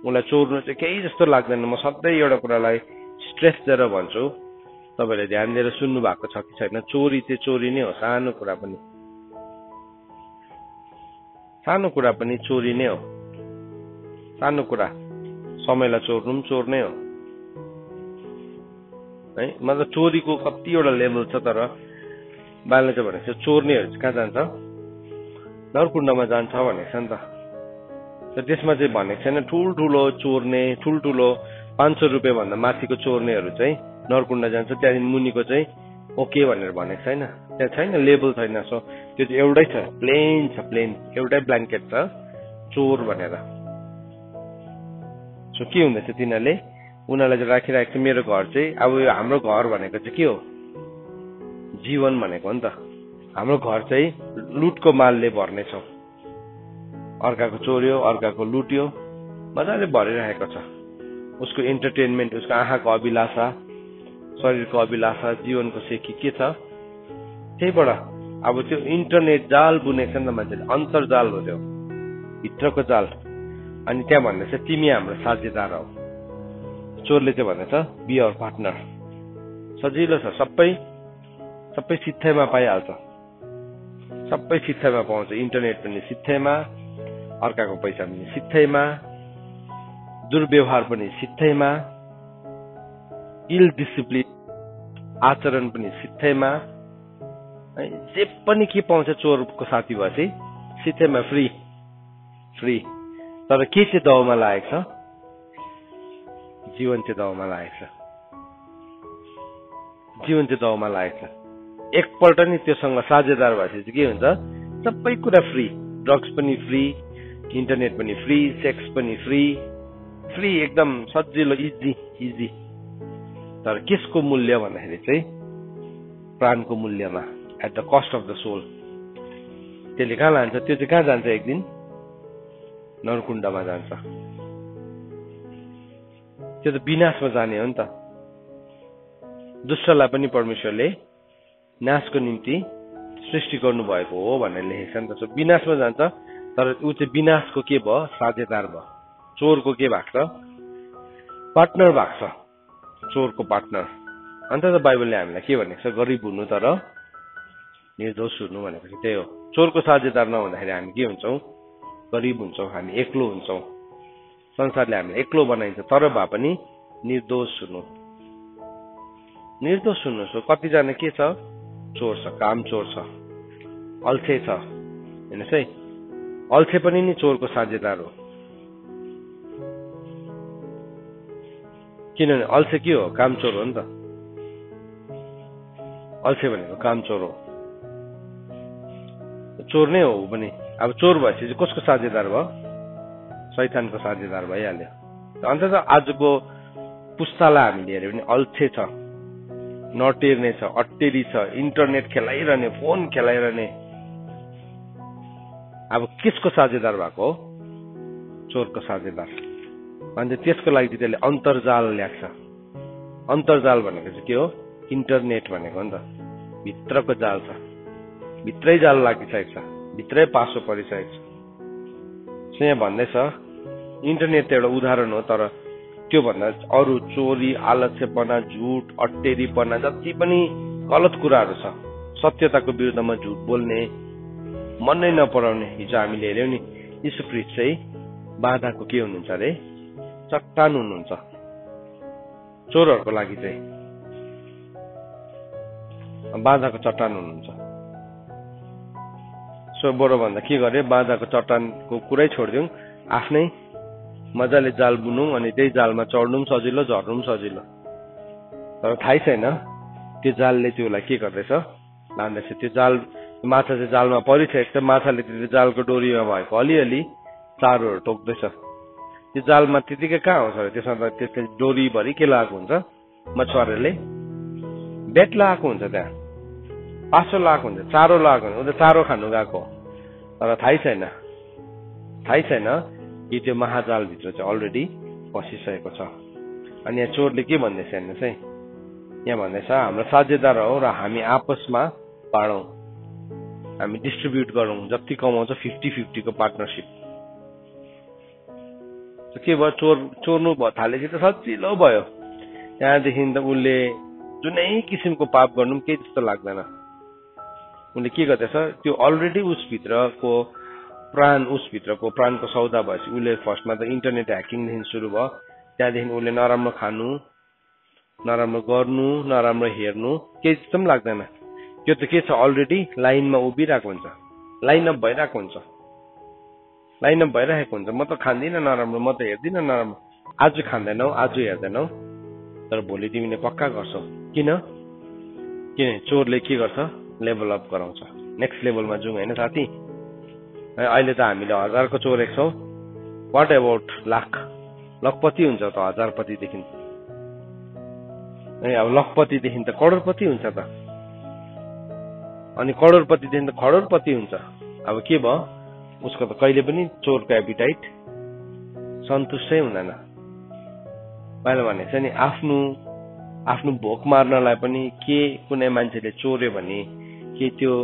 उसलाई चोर्नु चाहिँ केही जस्तो लाग्दैन म सधैँ एउटा कुरालाई स्ट्रेस दिएर भन्छु तपाईँले ध्यान दिएर सुन्नु भएको छ कि छैन चोरी चाहिँ चोरी नै हो सानो कुरा पनि चोरी नै हो सानो कुरा समयलाई चोर्नु पनि चोर नै हो है मतलब चोरीको कतिवटा लेभल छ तर बालले चाहिँ भनेको छ चोर्नेहरू चाहिँ कहाँ जान्छ नरकुण्डमा जान्छ भनेको छ नि त त्यसमा चाहिँ भनेको छैन ठुल्ठुलो चोर्ने ठुल्ठुलो 500 रुपियाँ भन्दा माथिको चोर्नेहरू चाहिँ नरकुण्ड जान्छ त्यहाँदेखि मुनिको चाहिँ ओके भनेर भनेको छैन त्यहाँ छैन लेभल छैन सो त्यो चाहिँ एउटै छ प्लेन एउटै ब्ल्याङ्केट छ चोर भनेर सो के हुँदैछ तिनीहरूले उनीहरूलाई चाहिँ राखिरहेको छ मेरो घर चाहिँ अब यो हाम्रो घर भनेको चाहिँ के हो जीवन भनेको हो नि त हाम्रो घर चाहिँ लुटको मालले भर्ने छ अर्काको चोर्यो अर्काको लुट्यो मजाले भरिरहेको छ उसको इन्टरटेनमेन्ट उसको आँखाको अभिलाषा शरीरको अभिलाषा जीवनको सेकी के छ त्यहीबाट अब त्यो इन्टरनेट जाल बुनेको छ नि त मान्छेले अन्तर्जाल हो त्यो भित्रको जाल अनि त्यहाँ भन्दैछ तिमी हाम्रो साझेदार हौ चोरले चाहिँ भन्दैछ बी आवर पार्टनर सजिलो छ सबै सित्थैमा पाइहाल्छ सबै सित्थैमा पाउँछ इन्टरनेट पनि सित्थैमा अर्काको पैसा पनि सित्थैमा दुर्व्यवहार पनि सित्थैमा इल डिसिप्लिन आचरण पनि सित्थैमा जे पनि के पाउँछ चोरको साथी भएपछि सित्थैमा फ्री तर के चाहिँ दाउमा लागेको छ जीवन चाहिँ दाउमा लागेको छ एकपल्ट नि त्योसँग साझेदार भएपछि चाहिँ के हुन्छ सबै कुरा फ्री ड्रग्स पनि फ्री इन्टरनेट पनि फ्री सेक्स पनि फ्री एकदम सजिलो इजी तर केसको मूल्य भन्दाखेरि चाहिँ प्राणको मूल्यमा at the cost of the soul त्यसले कहाँ लान्छ त्यो चाहिँ कहाँ जान्छ एक दिन नरकुण्डमा जान्छ त्यो त विनाशमा जाने हो नि त दुष्टलाई पनि परमेश्वरले नाशको निम्ति सृष्टि गर्नु भएको हो भनेर लेखेको छ नि त विनाशमा जान्छ तर ऊ चाहिँ विनाशको के भयो साझेदार भयो चोरको के भएको छ पार्टनर भएको छ चोरको पार्टनर अन्त त बाइबलले हामीलाई के भनेको छ गरिब हुनु तर निर्दोष हुनु भनेको चाहिँ त्यही हो चोरको साझेदार नहुँदाखेरि हामी के हुन्छौँ गरिब हुन्छौँ हामी एक्लो हुन्छौँ संसारले हामीलाई एक्लो बनाइन्छ तर भए पनि निर्दोष हुनु सो कतिजना के छ चोर छ काम चोर छ अल्छे छ हेर्नुहोस् है अल्छे पनि नि चोरको साझेदार हो किनभने अल्छे के हो काम चोर हो नि त अल्छे भनेको काम चोर हो चोर नै हो पनि अब चोर भएपछि चाहिँ कसको साझेदार भयो शैतानको साझेदार भइहाल्यो अन्त त आजको पुस्तालाई हामीले हेऱ्यो भने अल्छे छ नटेर्ने छ अट्टेरी छ इन्टरनेट खेलाइरहने फोन खेलाइरहने अब किसको साझेदार भएको हो चोरको साझेदार अनि त्यसको लागि चाहिँ त्यसले अन्तर्जाल ल्याएको छ अन्तर्जाल भनेको चाहिँ के हो इन्टरनेट भनेको नि त भित्रको जाल छ भित्रै जाल लागिसकेको छ भित्रै पासो परिसकेको छ यहाँ भन्दैछ इन्टरनेट त एउटा उदाहरण हो तर त्यो भन्दा अरू चोरी आलस्यपना झुट अट्टेरीपना जति पनि गलत कुराहरू छ सत्यताको विरुद्धमा झुट बोल्ने मन नै नपराउने हिजो हामीले हेऱ्यौँ नि यीशु ख्रीष्ट चाहिँ बाधाको के हुनुहुन्छ अरे चट्टान हुनुहुन्छ चोरहरूको लागि चाहिँ बाधाको चट्टान हुनुहुन्छ सो बरु भन्दा के गरे बाधाको चट्टानको कुरै छोडिदिउँ आफ्नै मजाले जाल बुनौँ अनि त्यही जालमा चढ्नु पनि सजिलो झर्नु पनि सजिलो तर थाहै छैन त्यो जालले त्योलाई के गर्दैछ लाँदैछ त्यो जाल माछा चाहिँ जालमा परिसकेको छ, माछाले त्यो जालको डोरीमा भएको अलिअलि चारोहरू टोक्दैछ। त्यो जालमा त्यतिकै कहाँ आउँछ र त्यसमा त त्यसले डोरीभरि के लगाएको हुन्छ, मछुवाराले बेट लगाएको हुन्छ, त्यहाँ पासो लगाएको हुन्छ, चारो लगाएको हुन्छ। ऊ त चारो खानु गएको तर थाहै छैन कि त्यो महाजालभित्र चाहिँ अलरेडी पसिसकेको छ। अनि यहाँ चोरले के भन्दैछ हेर्नुहोस् है, यहाँ भन्दैछ हाम्रो साझेदार हो र हामी आपसमा बाँडौँ, हामी डिस्ट्रिब्युट गरौँ, जति कमाउँछ 50-50 को पार्टनरसिप। के भयो, चोर्नु थालेपछि त सजिलो भयो। त्यहाँदेखि त उसले जुनै किसिमको पाप गर्नु केही जस्तो लाग्दैन। उसले के गर्दैछ, त्यो अलरेडी उसभित्रको प्राणको सौदा भएपछि उसले फर्स्टमा त इन्टरनेट ह्याकिङदेखि सुरु भयो। त्यहाँदेखि उसले नराम्रो खानु, नराम्रो गर्नु, नराम्रो हेर्नु केही जस्तो पनि लाग्दैन। त्यो त के छ, अलरेडी लाइनमा उभिरहेको हुन्छ, लाइनअप भइरहेको हुन्छ। म त खाँदिनँ नराम्रो, म त हेर्दिनँ नराम्रो। आज खाँदैनौ, आज हेर्दैनौ, तर भोलि तिमीले पक्का गर्छौ। किन चोरले के गर्छ, लेभल अप गराउँछ। नेक्स्ट लेभलमा जाउँ होइन साथी। अहिले त हामीले 1000 को चोरेको छौँ, वाट एबाउट लाख? लखपति हुन्छ त 1000पतिदेखि। अब लखपतिदेखि त करोडपति हुन्छ त, अनि करोडपतिदेखि त खरोडपति हुन्छ। अब के भयो, उसको त कहिले पनि चोरको एपिटाइट सन्तुष्टै हुँदैन। मैले भनेको छ नि, आफ्नो भोक मार्नलाई पनि के कुनै मान्छेले चोर्यो भने के त्यो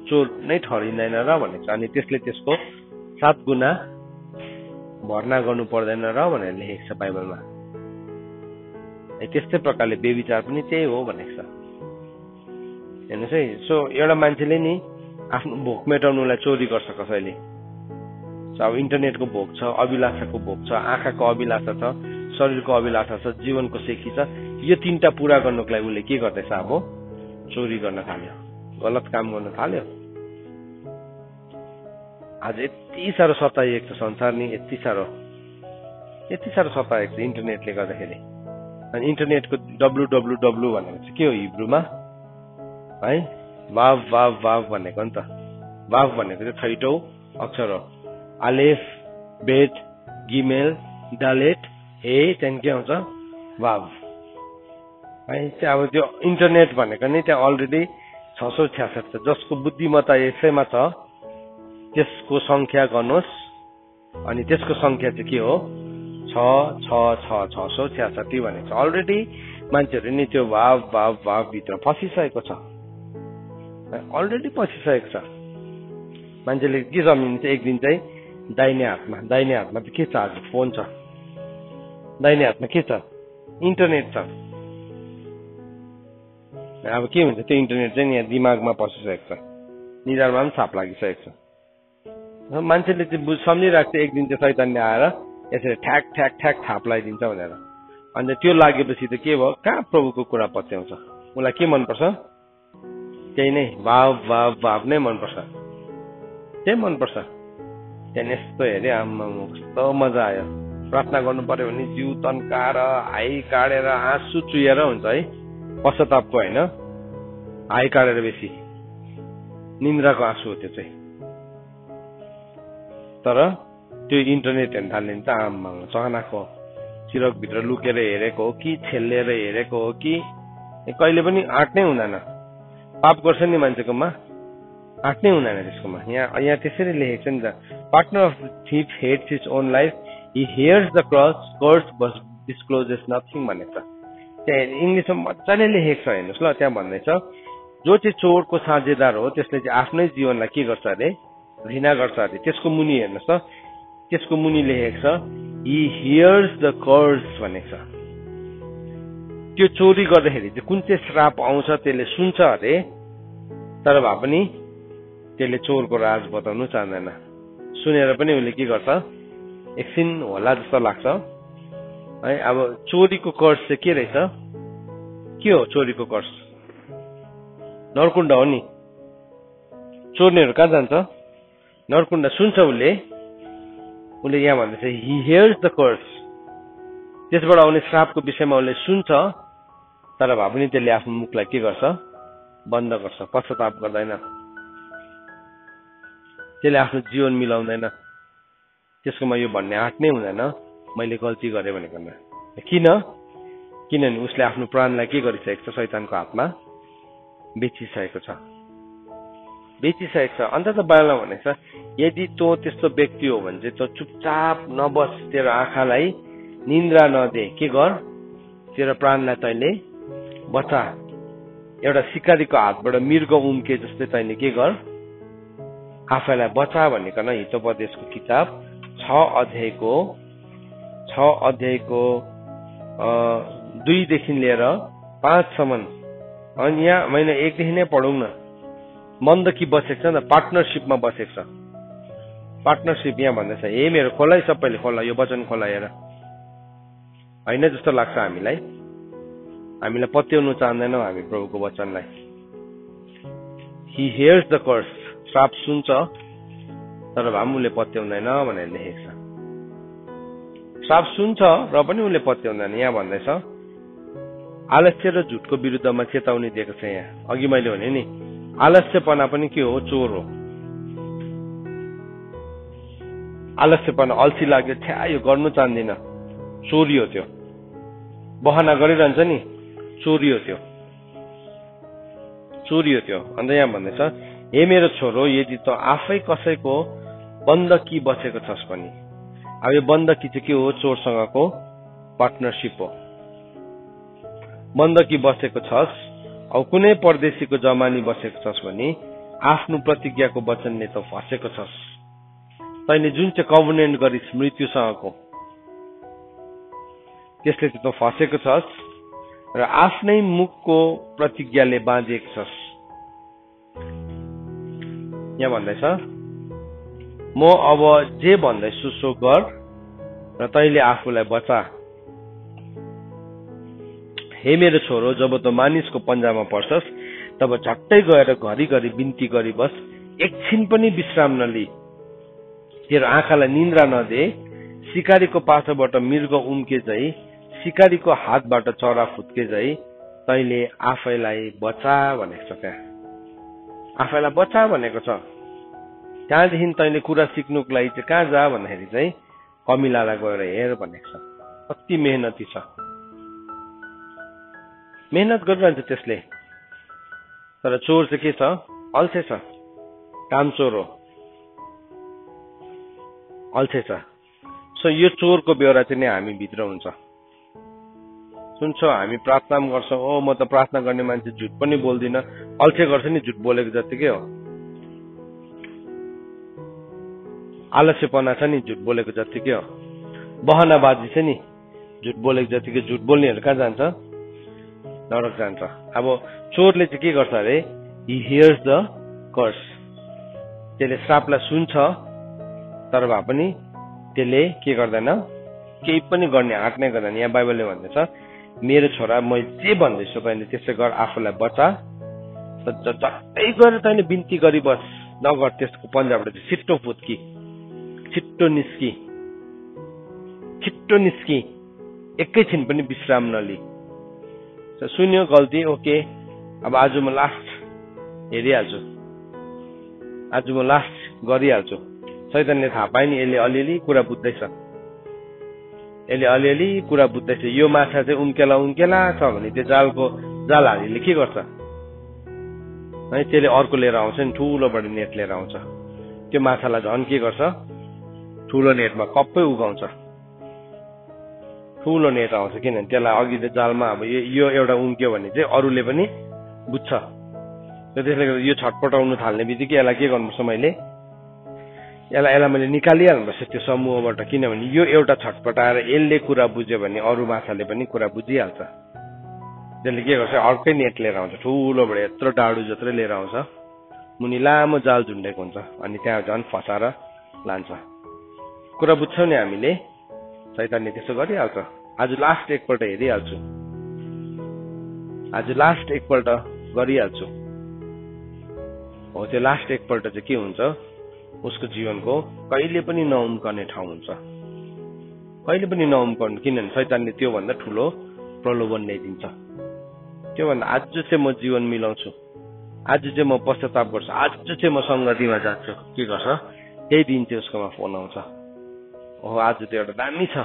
चोर नै ठहरिँदैन र भनेको छ। अनि त्यसले त्यसको 7 गुना भर्ना गर्नु पर्दैन र भनेर लेखेको छ बाइबलमा। त्यस्तै प्रकारले बेविचार पनि त्यही हो भनेको छ। हेर्नुहोस् है, सो एउटा मान्छेले नि आफ्नो भोक मेटाउनुलाई चोरी गर्छ कसैले। अब इन्टरनेटको भोक छ, अभिलाषाको भोक छ, आँखाको अभिलाषा छ, शरीरको अभिलाषा छ, जीवनको सेकी छ। यो 3टा पूरा गर्नुको लागि उसले के गर्दैछ, अब चोरी गर्न थाल्यो, गलत काम गर्न थाल्यो। आज यति साह्रो सताइएको छ संसार नि, यति साह्रो सताइएको छ इन्टरनेटले गर्दाखेरि। अनि इन्टरनेटको www भनेको चाहिँ के हो हिब्रूमा है, वाव भनेको नि त। वाव भनेको चाहिँ 6औं अक्षर हो। अलेफ, बेट, गिमेल, दालेट, हे, त्यहाँदेखि के आउँछ, वाव है। अब त्यो इन्टरनेट भनेको नि त्यहाँ अलरेडी 666 छ। जसको बुद्धिमत्ता यसैमा छ त्यसको संख्या गर्नुहोस्, अनि त्यसको संख्या चाहिँ के हो, 666 भनेको छ। अलरेडी मान्छेहरू नि त्यो वाव भित्र फसिसकेको छ, अलरेडी पसिसकेको छ। मान्छेले के सम्झिन्छ, एक दिन चाहिँ दाहिने हातमा त के छ, आज फोन छ, दाहिने हातमा के छ, इन्टरनेट छ। अब के हुन्छ, त्यो इन्टरनेट चाहिँ यहाँ दिमागमा पसिसकेको छ, निधारमा पनि छाप लागिसकेको छ। मान्छेले चाहिँ सम्झिरहेको छ एक दिन चाहिँ शैतानले आएर यसरी ठ्याक ठ्याक ठ्याक थाप लगाइदिन्छ भनेर। अन्त त्यो लागेपछि त के भयो, कहाँ प्रभुको कुरा पत्याउँछ। उसलाई के मनपर्छ, त्यही नै वाव नै मनपर्छ, त्यही मनपर्छ। त्यहाँ यस्तो हेरे आम्मा कस्तो मजा आयो। प्रार्थना गर्नु पर्यो भने जिउ तन्काएर, हाई काटेर, आँसु चुहेर हुन्छ है, पश्चातापको होइन, हाई काटेर बेसी निन्द्राको आँसु हो त्यो चाहिँ। तर त्यो इन्टरनेट हेर्न थाल्यो भने त आम्मा चहनाको चिरकभित्र लुकेर हेरेको हो कि छेलेर हेरेको हो कि कहिले पनि आँट नै हुँदैन। पाप गर्छ नि मान्छेकोमा, आँट नै हुँदैन त्यसकोमा। यहाँ त्यसरी लेखेको छ नि त, partner of thief hates his own life, he hears the curse but discloses nothing भनेको छ। त्यहाँ इङ्ग्लिसमा मजाले लेखेको छ हेर्नुहोस् ल। त्यहाँ भन्दैछ जो चाहिँ चोरको साझेदार हो त्यसले चाहिँ आफ्नै जीवनलाई के गर्छ अरे, घृणा गर्छ अरे। त्यसको मुनि हेर्नुहोस् त, त्यसको मुनि लेखेको छ ही हियर्स द कर्स भनेको छ। त्यो चोरी गर्दाखेरि चाहिँ कुन चाहिँ श्राप आउँछ त्यसले सुन्छ अरे, तर भए पनि त्यसले चोरको राज बताउनु चाहँदैन। सुनेर पनि उसले के गर्छ, एकछिन होला जस्तो लाग्छ है। अब चोरीको कर्स चाहिँ के रहेछ, के हो चोरीको कर्स? नरकुण्ड हो नि। चोर्नेहरू कहाँ जान्छ, नरकुण्ड। सुन्छ उसले यहाँ भन्दैछ ही हियर्स द कर्स, त्यसबाट आउने श्रापको विषयमा उसले सुन्छ, तर भए पनि त्यसले आफ्नो मुखलाई के गर्छ, बन्द गर्छ, पश्चाताप गर्दैन। त्यसले आफ्नो जीवन मिलाउँदैन, त्यसकोमा यो भन्ने आँट नै हुँदैन मैले गल्ती गरेँ भनेकोमा। किनभने उसले आफ्नो प्राणलाई के गरिसकेको छ, शैतानको हातमा बेचिसकेको छ। अन्त त बाइबलमा भनेको छ यदि तँ त्यस्तो व्यक्ति हो भने चाहिँ तँ चुपचाप नबस, तेरो आँखालाई निन्द्रा नदे, के गर, तेरो प्राणलाई तैँले बचा। एउटा सिकारीको हातबाट मृग उम्के जस्तै तैँले के गर, आफैलाई बचा भनिकन हितोपदेशको किताब 6 अध्यायको 2 देखि लिएर 5 सम्म। अनि यहाँ मैले 1 देखि नै पढौँ न। मन्दकी बसेको छ नि त, पार्टनरसिपमा बसेको छ। पार्टनरसिप यहाँ भन्दैछ, हे मेरो खोला है, सबैले खोला, यो वचन खोला हेर। होइन जस्तो लाग्छ हामीलाई पत्याउनु चाहँदैनौँ हामी प्रभुको वचनलाई। ही हियर्स द कर्स, श्राप सुन्छ तर भए पनि उसले पत्याउँदैन भनेर लेखेको छ। श्राप सुन्छ र पनि उसले पत्याउँदैन। यहाँ भन्दैछ आलस्य र झुटको विरुद्धमा चेतावनी दिएको छ। यहाँ अघि मैले भने नि आलस्यपना पनि के हो, चोर हो। आलस्यपना, अल्छी लाग्यो, छ्या यो गर्नु चाहदिन, चोरी हो त्यो। बहाना गरिरहन्छ नि, चोरी हो त्यो। अन्त यहाँ भन्दैछ हे मेरो छोरो, यदि त आफै कसैको बन्दकी बसेको छस् पनि। अब यो बन्दकी चाहिँ के हो, चोरसँगको पार्टनरसिप हो। बन्दकी बसेको छस्, अब कुनै परदेशीको जमानी बसेको छस् भने आफ्नो प्रतिज्ञाको वचनले त फसेको छस्। तैँले जुन चाहिँ कभनेन्ट गरिस् मृत्युसँगको, त्यसले त फसेको छस् र आफ्नै मुखको प्रतिज्ञाले बाँधिएको छस्। यहाँ भन्दैछ म अब जे भन्दैछु सो गर र तैँले आफूलाई बचा। हे मेरो छोरो, जब त मानिसको पन्जामा पर्छस् तब झट्टै गएर घरिघरि बिन्ती गरी बस, एकछिन पनि विश्राम नली। तेरो आँखालाई निन्द्रा नदे, सिकारीको पाछोबाट मृग उम्के झै, सिकारीको हातबाट चरा फुत्के झै तैँले आफैलाई बचा भनेको छ। त्यहाँ आफैलाई बचा भनेको छ। त्यहाँदेखि तैँले कुरा सिक्नुको लागि चाहिँ कहाँ जा भन्दाखेरि चाहिँ कमिलालाई गएर हेर भनेको छ। कति मेहनती छ, मेहनत गरिरहन्छ त्यसले। तर चोर चाहिँ के छ, अल्छे छ, कामचोर हो, अल्छे छ। सो यो चोरको बेहोरा चाहिँ नै हामी भित्र हुन्छ। सुन्छौ, हामी प्रार्थना पनि गर्छौँ, ओ म त प्रार्थना गर्ने मान्छे, झुट पनि बोल्दिन। अल्छे गर्छ नि, झुट बोलेको जत्तिकै हो। आलस्यपना छ नि, झुट बोलेको जत्तिकै हो। बहनाबाजी छ नि, झुट बोलेको जत्तिकै। झुट बोल्नेहरू कहाँ जान्छ, नरक जान्छ। अब चोरले चाहिँ के गर्छ अरे, ही हियर्स द कर्स, त्यसले श्रापलाई सुन्छ तर भए पनि त्यसले के गर्दैन, केही पनि गर्ने आँट नै गर्दैन। यहाँ बाइबलले भन्दैछ मेरो छोरा, म जे भन्दैछु तैँले त्यसै गर, आफूलाई बचा। झट्टै गएर तैँले बिन्ती गरी बस, नगर त्यसको पन्जाबाट चाहिँ छिट्टो फुत्की, छिट्टो निस्की, एकैछिन पनि विश्राम नली। सुन्यो गल्ती, ओके, अब आज म लास्ट हेरिहाल्छु, आज म लास्ट गरिहाल्छु। शैतानले थाहा पायो नि यसले अलिअलि कुरा बुझ्दैछ, यो माछा चाहिँ उम्केला छ भने त्यो जाल हालीले के गर्छ है, त्यसले अर्को लिएर आउँछ नि, ठुलोबाट नेट लिएर आउँछ। त्यो माछालाई झन् के गर्छ, ठुलो नेटमा कप्पै उगाउँछ, ठुलो नेट आउँछ। किनभने त्यसलाई अघि त जालमा अब यो एउटा उम्क्यो भने चाहिँ अरूले पनि बुझ्छ। त्यसले गर्दा यो छटपटाउनु थाल्ने बित्तिकै यसलाई के गर्नुपर्छ, यसलाई मैले निकालिहाल्नुपर्छ त्यो समूहबाट। किनभने यो एउटा छटपटाएर यसले कुरा बुझ्यो भने अरू माछाले पनि कुरा बुझिहाल्छ। त्यसले के गर्छ, अर्कै नेट लिएर आउँछ, ठुलोबाट यत्रो डाडु जत्रै लिएर आउँछ, मुनि लामो जाल झुन्डेको हुन्छ, अनि त्यहाँ झन् फसाएर लान्छ। कुरा बुझ्छौँ नि हामीले, शैतानले त्यसो गरिहाल्छ। आज लास्ट एकपल्ट हेरिहाल्छु, आज लास्ट एकपल्ट गरिहाल्छु। हो त्यो लास्ट एकपल्ट चाहिँ के हुन्छ, उसको जीवनको कहिले पनि नउम्कने ठाउँ हुन्छ, कहिले पनि नउम्कने। किनभने शैतानले त्योभन्दा ठुलो प्रलोभन ल्याइदिन्छ। त्योभन्दा आज चाहिँ म जीवन मिलाउँछु, आज चाहिँ म पश्चाताप गर्छु, आज चाहिँ म सङ्गतिमा जान्छु, के गर्छ त्यही दिन चाहिँ उसकोमा फोन आउँछ, ओहो आज त एउटा दामी छ,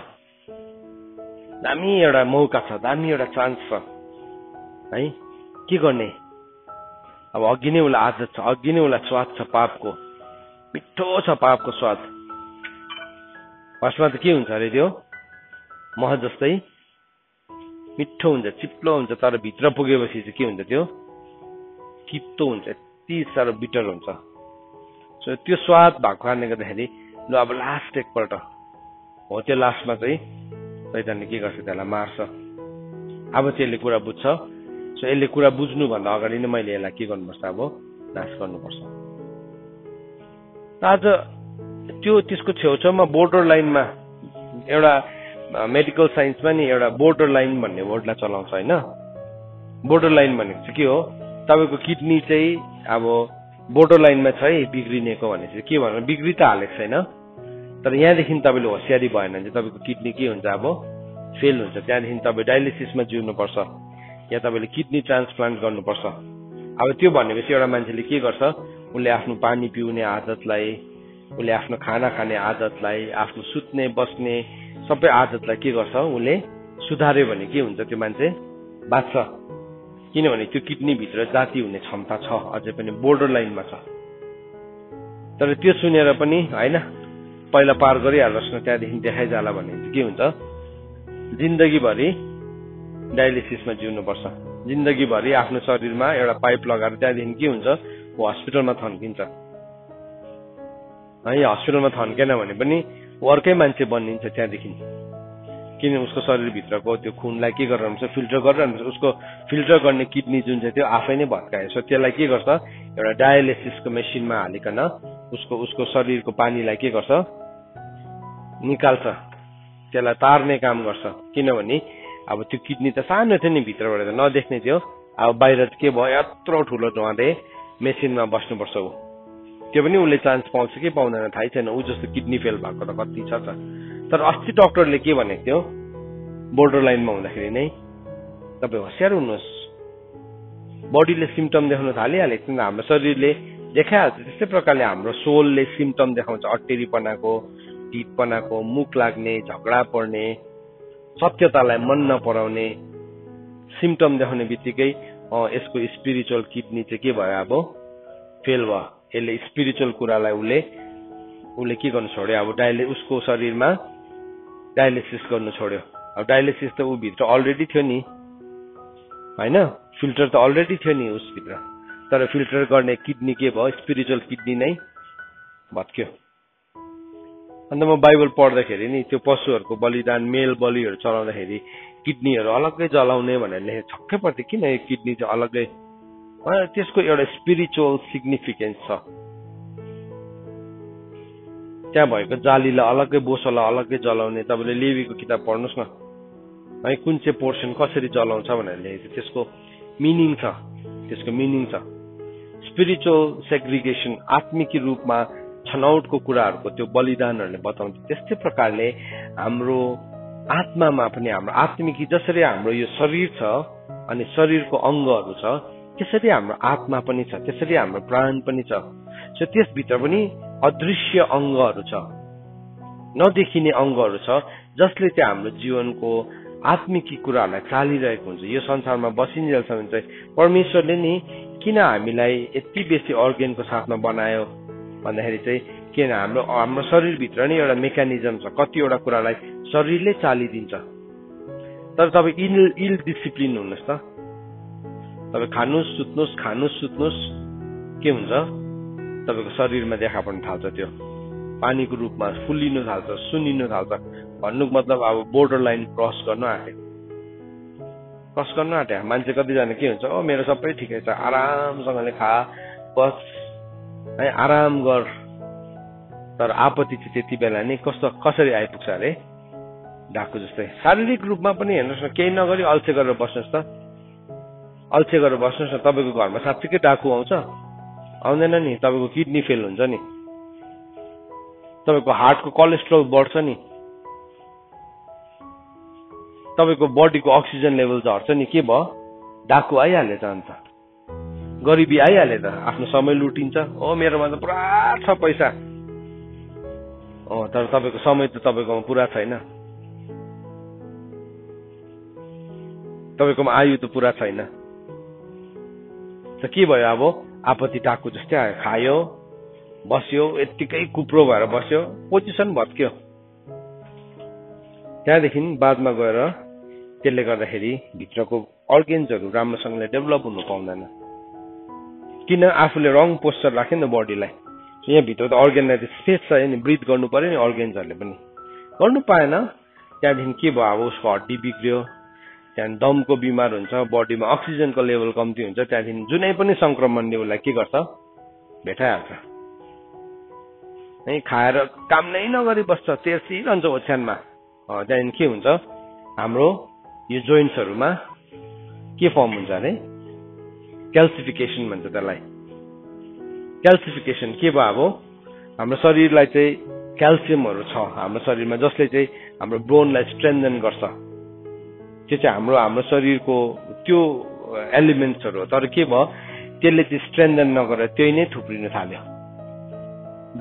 दामी एउटा मौका छ, दामी एउटा चान्स छ है, के गर्ने। अब अघि नै उसलाई आदत छ, अघि नै उसलाई स्वाद छ पापको, मिठो छ पापको स्वाद। फर्स्टमा त के हुन्छ अरे त्यो मह जस्तै मिठो हुन्छ, चिप्लो हुन्छ, तर भित्र पुगेपछि चाहिँ के हुन्छ त्यो तितो हुन्छ, यति साह्रो बिटर हुन्छ। सो त्यो स्वाद भएको कारणले गर्दाखेरि ल अब लास्ट एकपल्ट हो, त्यो लास्टमा चाहिँ शैतानले के गर्छ त्यसलाई मार्छ। अब चाहिँ यसले कुरा बुझ्छ। सो यसले कुरा बुझ्नुभन्दा अगाडि नै मैले यसलाई के गर्नुपर्छ, अब नाश गर्नुपर्छ। आज त्यो त्यसको छेउछाउमा बोर्डर लाइनमा एउटा मेडिकल साइन्समा नि एउटा बोर्डर लाइन भन्ने वर्डलाई चलाउँछ होइन। बोर्डर लाइन भनेको चाहिँ के हो, तपाईँको किडनी चाहिँ अब बोर्डर लाइनमा छ है बिग्रिनेको भने चाहिँ के भन्नु, बिग्रि त हालेको छैन, तर यहाँदेखि तपाईँले होसियारी भएन भने चाहिँ तपाईँको किडनी के हुन्छ, अब फेल हुन्छ। त्यहाँदेखि तपाईँ डायलिसिसमा जिउनुपर्छ या तपाईँले किडनी ट्रान्सप्लान्ट गर्नुपर्छ। अब त्यो भनेपछि एउटा मान्छेले के गर्छ, उसले आफ्नो पानी पिउने आदतलाई, उसले आफ्नो खाना खाने आदतलाई, आफ्नो सुत्ने बस्ने सबै आदतलाई के गर्छ, उसले सुधार्यो भने के हुन्छ, त्यो मान्छे बाँच्छ। किनभने त्यो किडनीभित्र जाती हुने क्षमता छ, अझै पनि बोर्डर लाइनमा छ। तर त्यो सुनेर पनि होइन पहिला पार गरिहाल्नुहोस् न, त्यहाँदेखि देखाइजाला भने चाहिँ के हुन्छ, जिन्दगीभरि डायलिसिसमा जिउनुपर्छ, जिन्दगीभरि आफ्नो शरीरमा एउटा पाइप लगाएर त्यहाँदेखि के हुन्छ, ऊ हस्पिटलमा थन्किन्छ है। हस्पिटलमा थन्केन भने पनि अर्कै मान्छे बनिन्छ त्यहाँदेखि, किन उसको शरीरभित्रको त्यो खुनलाई के गरिरहन्छ, फिल्टर गरिरहन्छ। उसको फिल्टर गर्ने किडनी जुन चाहिँ त्यो आफै नै भत्कायो। सो त्यसलाई के गर्छ, एउटा डायलिसिसको मेसिनमा हालिकन उसको शरीरको पानीलाई के गर्छ, निकाल्छ, त्यसलाई तार्ने काम गर्छ। किनभने अब त्यो किडनी त सानो थियो नि, भित्रबाट त नदेख्ने थियो, अब बाहिर के भयो, यत्रो ठुलो उहाँले मेसिनमा बस्नुपर्छ। ऊ त्यो पनि उसले चान्स पाउँछ कि पाउँदैन थाहै छैन, ऊ जस्तो किडनी फेल भएको त कति छ त। तर अस्ति डक्टरले के भनेको थियो, बोर्डर लाइनमा हुँदाखेरि नै तपाईँ होसियार हुनुहोस्, बडीले सिम्टम देखाउन थालिहालेको छ। हाम्रो शरीरले देखाइहाल्छ, त्यस्तै प्रकारले हाम्रो सोलले सिम्टम देखाउँछ, अटेरीपनाको, ढिटपनाको, मुख लाग्ने, झगडा पर्ने, सत्यतालाई मन नपराउने सिम्टम देखाउने बित्तिकै यसको स्पिरिचुअल किडनी चाहिँ के भयो, अब फेल भयो। यसले स्पिरिचुअल कुरालाई उसले के गर्नु छोड्यो, अब उसको शरीरमा डायलिसिस गर्नु छोड्यो। अब डायलिसिस त ऊ भित्र अलरेडी थियो नि होइन, फिल्टर त अलरेडी थियो नि उसभित्र, तर फिल्टर गर्ने किडनी के भयो, स्पिरिचुअल किडनी नै भत्क्यो। अन्त म बाइबल पढ्दाखेरि नि त्यो पशुहरूको बलिदान, मेल बलिहरू चलाउँदाखेरि किडनीहरू अलग्गै जलाउने भनेर लेखेको छक्कै पर्थ्यो, किन यो किडनी चाहिँ अलग्गै, त्यसको एउटा स्पिरिचुअल सिग्निफिकेन्स छ। त्यहाँ भएको जालीलाई अलग्गै, बोसोलाई अलग्गै जलाउने, तपाईँले लेवीको किताब पढ्नुहोस् न है, कुन चाहिँ पोर्सन कसरी जलाउँछ भनेर लेखेको, त्यसको मिनिङ छ, त्यसको मिनिङ छ। स्पिरिचुअल सेग्रिगेसन, आत्मिकी रूपमा छनौटको कुराहरूको त्यो बलिदानहरूले बताउँछ। त्यस्तै प्रकारले हाम्रो आत्मामा पनि, हाम्रो आत्मिकी जसरी हाम्रो यो शरीर छ अनि शरीरको अङ्गहरू छ, त्यसरी हाम्रो आत्मा पनि छ, त्यसरी हाम्रो प्राण पनि छ। सो त्यसभित्र पनि अदृश्य अङ्गहरू छ, नदेखिने अङ्गहरू छ, जसले चाहिँ हाम्रो जीवनको आत्मिकी कुराहरूलाई चालिरहेको हुन्छ। यो संसारमा बसिन्जेलसम्म चाहिँ परमेश्वरले नि किन हामीलाई यति बेसी अर्गेनको साथमा बनायो भन्दाखेरि चाहिँ किन हाम्रो शरीरभित्र नै एउटा मेकानिजम छ, कतिवटा कुरालाई शरीरले चालिदिन्छ। तर तपाईँ इल डिसिप्लिन हुनुहोस् त, तपाईँ खानुहोस् सुत्नुहोस् के हुन्छ, तपाईँको शरीरमा देखा पर्न थाल्छ, त्यो पानीको रूपमा फुल्लिनु थाल्छ, सुनिनु थाल्छ। भन्नुको मतलब अब बोर्डर लाइन क्रस गर्न आँट्यो। मान्छे कतिजना के हुन्छ, ओ मेरो सबै ठिकै छ, आरामसँगले खा बस है, आराम गर। तर आपत्ति चाहिँ त्यति बेला नै कसरी आइपुग्छ अरे, डाकु जस्तै। शारीरिक रूपमा पनि हेर्नुहोस् न, केही नगरी अल्छे गरेर बस्नुहोस् त, अल्छे गरेर बस्नुहोस् न, तपाईँको घरमा साँच्चीकै डाकु आउँछ? आउँदैन नि। तपाईँको किडनी फेल हुन्छ नि, तपाईँको हार्टको कोलेस्ट्रोल बढ्छ नि, तपाईँको बडीको अक्सिजन लेभल झर्छ नि, के भयो, डाकु आइहालेछ। अन्त गरिबी आइहाले त, आफ्नो समय लुटिन्छ। मेरोमा त पुरा छ पैसा, तर तपाईँको समय त तपाईँकोमा पुरा छैन, तपाईँकोमा आयु त पुरा छैन। त के भयो अब? आपत्ति टाकु जस्तै आयो, खायो बस्यो, यत्तिकै कुप्रो भएर बस्यो, पोजिसन भत्क्यो। त्यहाँदेखि बादमा गएर त्यसले गर्दाखेरि भित्रको अर्गेन्सहरू राम्रोसँगले डेभलप हुनु पाउँदैन। किन? आफूले रङ पोस्चर राख्यो नि त बडीलाई। यहाँ भित्र त अर्गेनलाई त स्पेस चाहियो नि, ब्रिथ गर्नु पर्यो नि, अर्गेन्सहरूले पनि गर्नु पाएन। त्यहाँदेखि के भयो? अब उसको हड्डी बिग्रियो, त्यहाँदेखि दमको बिमार हुन्छ, बडीमा अक्सिजनको लेभल कम्ती हुन्छ। त्यहाँदेखि जुनै पनि संक्रमणले उसलाई के गर्छ? भेटाइहाल्छ है। खाएर काम नै नगरी बस्छ, तेर्सिरहन्छ ओछ्यानमा। त्यहाँदेखि के हुन्छ? हाम्रो यो जोइन्ट्सहरूमा के फर्म हुन्छ अरे? क्याल्सिफिकेसन भन्छ त्यसलाई। क्याल्सिफिकेसन के भयो? अब हाम्रो शरीरलाई चाहिँ क्याल्सियमहरू छ हाम्रो शरीरमा, जसले चाहिँ हाम्रो बोनलाई स्ट्रेन्थन गर्छ। त्यो चाहिँ हाम्रो शरीरको त्यो एलिमेन्ट्सहरू हो। तर के भयो? त्यसले चाहिँ स्ट्रेन्थन नगरेर त्यही नै थुप्रिन थाल्यो।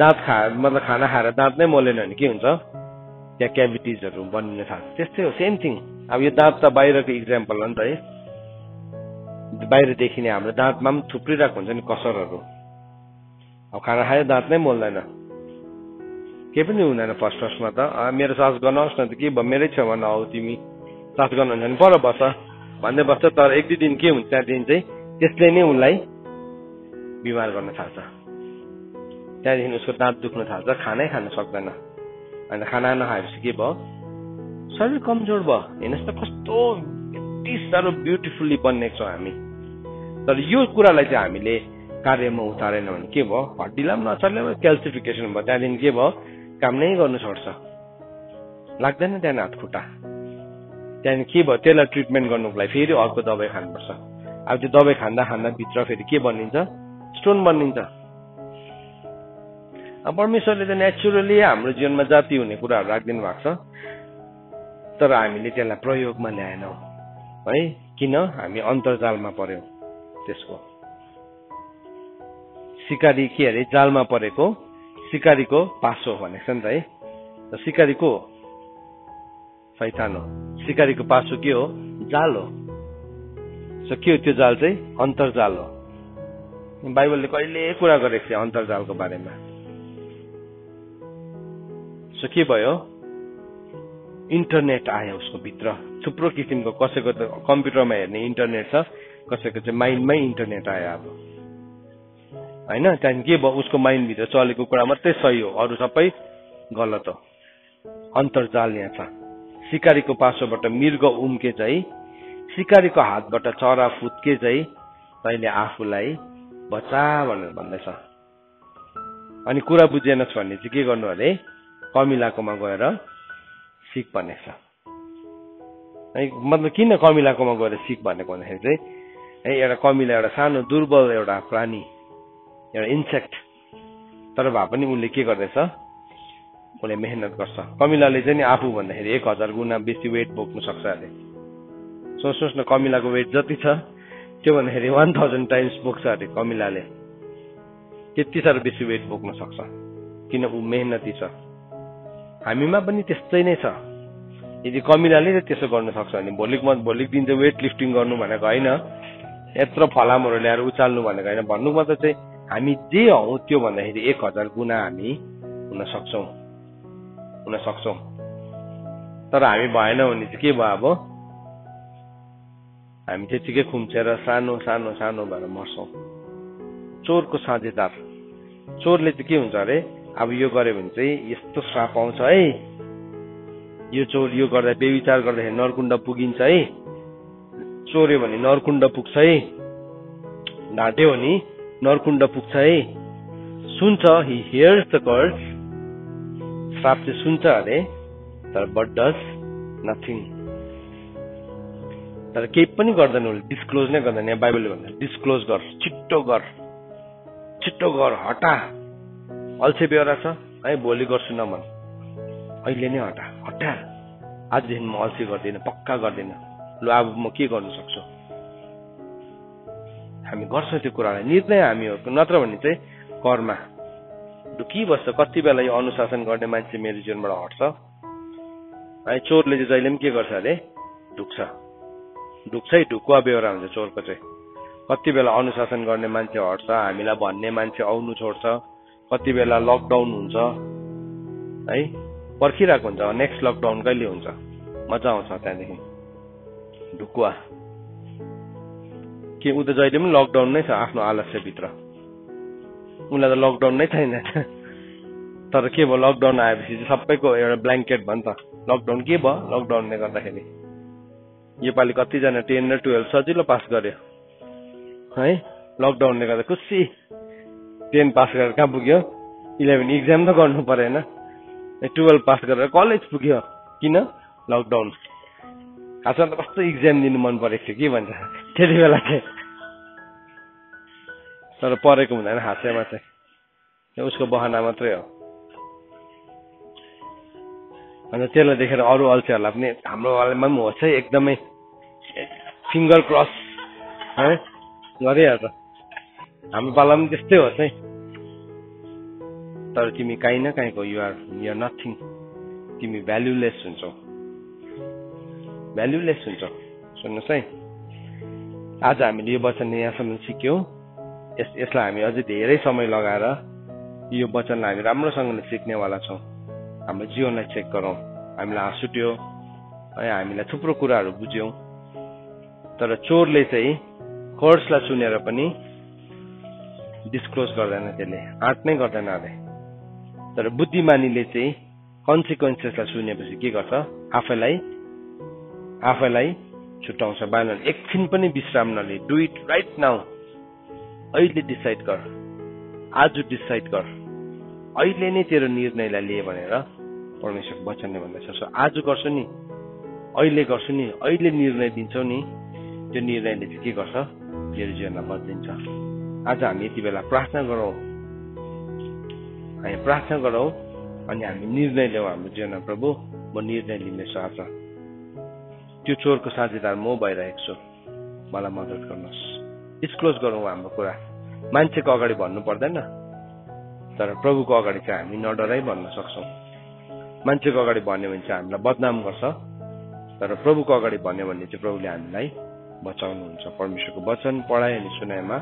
दाँत मतलब खाना खाएर दाँत नै मोलेन भने के हुन्छ? त्यहाँ क्याभिटिजहरू बनिन थाल्छ। त्यस्तै हो, सेम थिङ। अब यो दाँत त बाहिरको इक्जाम्पल हो नि त है, बाहिर देखिने हाम्रो दाँतमा पनि थुप्रिरहेको हुन्छ नि कसरहरू। अब खाना खायो दाँत नै मोल्दैन, केही पनि हुँदैन फर्स्टमा त। मेरो सास गर्नुहोस् न त, के भयो? मेरै छेउमा नआऊ तिमी, सास गर्नुहुन्छ भने पर बस भन्दै बस्छ। तर एक दुई दिन के हुन्छ? त्यहाँदेखि चाहिँ त्यसले नै उसलाई बिमार गर्न थाल्छ। त्यहाँदेखि उसको दाँत दुख्न थाल्छ, खानै खान सक्दैन। अनि खाना नखाएपछि के भयो? शरीर कमजोर भयो। हेर्नुहोस् त कस्तो यति साह्रो ब्युटिफुल्ली बनेको छौँ हामी। तर यो कुरालाई चाहिँ हामीले कार्यमा उतारेन भने के भयो? हड्डीलाई पनि नचल्यो, क्याल्सिफिकेसन भयो। त्यहाँदेखि के भयो? काम नै गर्नु छोड्छ, लाग्दैन त्यहाँदेखि हात खुट्टा। त्यहाँदेखि के भयो? त्यसलाई ट्रिटमेन्ट गर्नुको लागि फेरि अर्को दबाई खानुपर्छ। अब त्यो दबाई खाँदा खाँदा भित्र फेरि के बनिन्छ? स्टोन बनिन्छ। अब परमेश्वरले त नेचुरली हाम्रो जीवनमा जाति हुने कुराहरू राखिदिनु भएको छ, तर हामीले त्यसलाई प्रयोगमा ल्याएनौँ है। किन? हामी अन्तर्जालमा पर्यौँ। त्यसको सिकारी के अरे? जालमा परेको सिकारीको पासो भनेको छ नि त है। सिकारी को हो? शैतान हो। सिकारीको पासो के हो? जाल हो। के हो त्यो जाल चाहिँ? अन्तर्जाल हो। बाइबलले कहिले कुरा गरेको छ अन्तर्जालको बारेमा। के भयो? इन्टरनेट आयो उसको भित्र, थुप्रो किसिमको। कसैको त कम्प्युटरमा हेर्ने इन्टरनेट छ, कसैको चाहिँ माइन्डमै इन्टरनेट आयो अब होइन। त्यहाँदेखि के भयो? उसको माइन्डभित्र चलेको कुरा मात्रै सही हो, अरू सबै गलत हो। अन्तर्जाल यहाँ छ। सिकारीको पासोबाट मृग उम्के चाहिँ, सिकारीको हातबाट चरा फुत्के चाहिँ तैँले आफूलाई बचा भनेर भन्दैछ। अनि कुरा बुझेनस् भने चाहिँ के गर्नु अरे? कमिलाकोमा गएर सिक भनेको छ है। मतलब किन कमिलाकोमा गएर सिक भनेको भन्दाखेरि चाहिँ है, एउटा कमिला एउटा सानो दुर्बल एउटा प्राणी, एउटा इन्सेक्ट, तर भए पनि उसले के गर्दैछ? उसले मेहनत गर्छ। कमिलाले चाहिँ नि आफू भन्दाखेरि 1000 गुणा बेसी वेट बोक्नु सक्छ अरे। सोच्नुहोस् न, कमिलाको वेट जति छ त्यो भन्दाखेरि 1000 टाइम्स बोक्छ अरे कमिलाले। त्यति साह्रो बेसी वेट बोक्न सक्छ, किन? ऊ मेहनती छ। हामीमा पनि त्यस्तै नै छ। यदि कमिलाले त्यसो गर्न सक्छ भने भोलिको दिन चाहिँ वेट लिफ्टिङ गर्नु भनेको होइन, यत्रो फलामहरू ल्याएर उचाल्नु भनेको होइन। भन्नु मतलब चाहिँ हामी जे हौ त्यो भन्दाखेरि 1000 गुणा हामी हुन सक्छौँ। तर हामी भएन भने चाहिँ के भयो? अब हामी त्यतिकै खुम्चेर सानो सानो सानो भएर मर्छौँ। चोरको साझेदार। चोरले चाहिँ के हुन्छ अरे? अब यो गर्यो भने चाहिँ यस्तो श्राप आउँछ है, यो चोर यो गर्दा बेविचार गर्दाखेरि नरकुण्ड पुगिन्छ है, चोर्यो भने नरकुण्ड पुग्छ है, ढाँट्यो भने नरकुण्ड पुग्छ है। सुन्छ, ही हियर्स द कर्स। श्राप चाहिँ सुन्छ अरे, तर बट डज नथिङ। तर केही पनि गर्दैन उसले, डिस्क्लोज नै गर्दैन। यहाँ बाइबलले भन्दा डिस्क्लोज गर, छिट्टो गर, हटा। अल्छे बेहोरा छ है, भोलि गर्छु नभन, अहिले नै हटा। आजदेखि म अल्छी गर्दिनँ, पक्का गर्दिनँ। ल अब म के गर्नु सक्छु? हामी गर्छौँ त्यो कुरालाई, निर्णय हामी हो, नत्र भने चाहिँ कर्मा ढुकिबस्छ। कति बेला यो अनुशासन गर्ने मान्छे मेरो जीवनबाट हट्छ है। चोरले चाहिँ जहिले पनि के गर्छ अरे, ढुक्छ है, ढुकुवा बेहोरा हुन्छ चोरको चाहिँ। कति बेला अनुशासन गर्ने मान्छे हट्छ, हामीलाई भन्ने मान्छे आउनु छोड्छ, कति बेला लकडाउन हुन्छ है, पर्खिरहेको हुन्छ नेक्स्ट लकडाउन कहिले हुन्छ, मजा आउँछ त्यहाँदेखि। ढुकुवा के ऊ त जहिले पनि लकडाउन नै छ आफ्नो आलस्यभित्र, उनलाई त लकडाउन नै छैन। तर के भयो, लकडाउन आएपछि चाहिँ सबैको एउटा ब्ल्याङ्केट भयो नि त। लकडाउन के भयो, लकडाउनले गर्दाखेरि योपालि कतिजना 10 र 12 सजिलो पास गर्यो है, लकडाउनले गर्दा खुसी। 10 पास गरेर कहाँ पुग्यो, 11 इक्जाम त गर्नु परेन, 12 पास गरेर कलेज पुग्यो, किन, लकडाउन। खासमा त कस्तो इक्जाम दिनु मन परेको थियो के भन्छ त्यति बेला चाहिँ, तर परेको हुँदैन हास्यमा चाहिँ, उसको बहाना मात्रै हो। अन्त त्यसलाई देखेर अरू अल्छीहरूलाई पनि हाम्रो वालामा पनि होस् है, एकदमै फिङ्गर क्रस है गरिहाल्छ, हाम्रो पाला पनि त्यस्तै होस् है। तर तिमी काहीँ न काहीँको युआर नथिङ, तिमी भ्याल्युलेस हुन्छौ, भ्याल्युलेस हुन्छौ। सुन्नुहोस् है, आज हामीले यो वचन यहाँसम्म सिक्यौँ, यसलाई हामी अझै धेरै समय लगाएर यो वचनलाई हामी राम्रोसँगले सिक्नेवाला छौँ। हाम्रो जीवनलाई चेक गरौँ, हामीलाई हाँस उठ्यो है, हामीलाई थुप्रो कुराहरू बुझ्यौँ। तर चोरले चाहिँ कर्सलाई सुनेर पनि डिस्क्लोज गर्दैन, त्यसले आँट नै गर्दैन अरे। तर बुद्धिमानीले चाहिँ कन्सिक्वेन्सेसलाई सुनेपछि के गर्छ, आफैलाई छुट्याउँछ। बाइबलमा एकछिन पनि विश्राम नलिई, डु इट राइट नाउ, अहिले डिसाइड गर, आज डिसाइड गर, अहिले नै तेरो निर्णयलाई लिए भनेर परमेश्वरको वचनले भन्दछ। सो आज गर्छु नि, अहिले गर्छु नि, अहिले निर्णय दिन्छौ नि, त्यो निर्णयले चाहिँ के गर्छ, तेरो जीवनलाई बदलिन्छ। आज हामी यति बेला प्रार्थना गरौँ, हामी प्रार्थना गरौँ अनि हामी निर्णय ल्याउँ हाम्रो जीवनमा। प्रभु, म निर्णय लिनेछु आज, त्यो चोरको साझेदार म भइरहेको छु, मलाई मद्दत गर्नुहोस्। डिस्क्लोज गरौँ हाम्रो कुरा, मान्छेको अगाडि भन्नु पर्दैन, तर प्रभुको अगाडि चाहिँ हामी नडराइ भन्न सक्छौँ। मान्छेको अगाडि भन्यो भने चाहिँ हामीलाई बदनाम गर्छ, तर प्रभुको अगाडि भन्यो भने चाहिँ प्रभुले हामीलाई बचाउनुहुन्छ। परमेश्वरको वचन पढाइ अनि सुनाइमा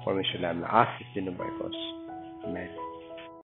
परमेश्वरले हामीलाई आशिष दिनुभएको होस्। आमेन।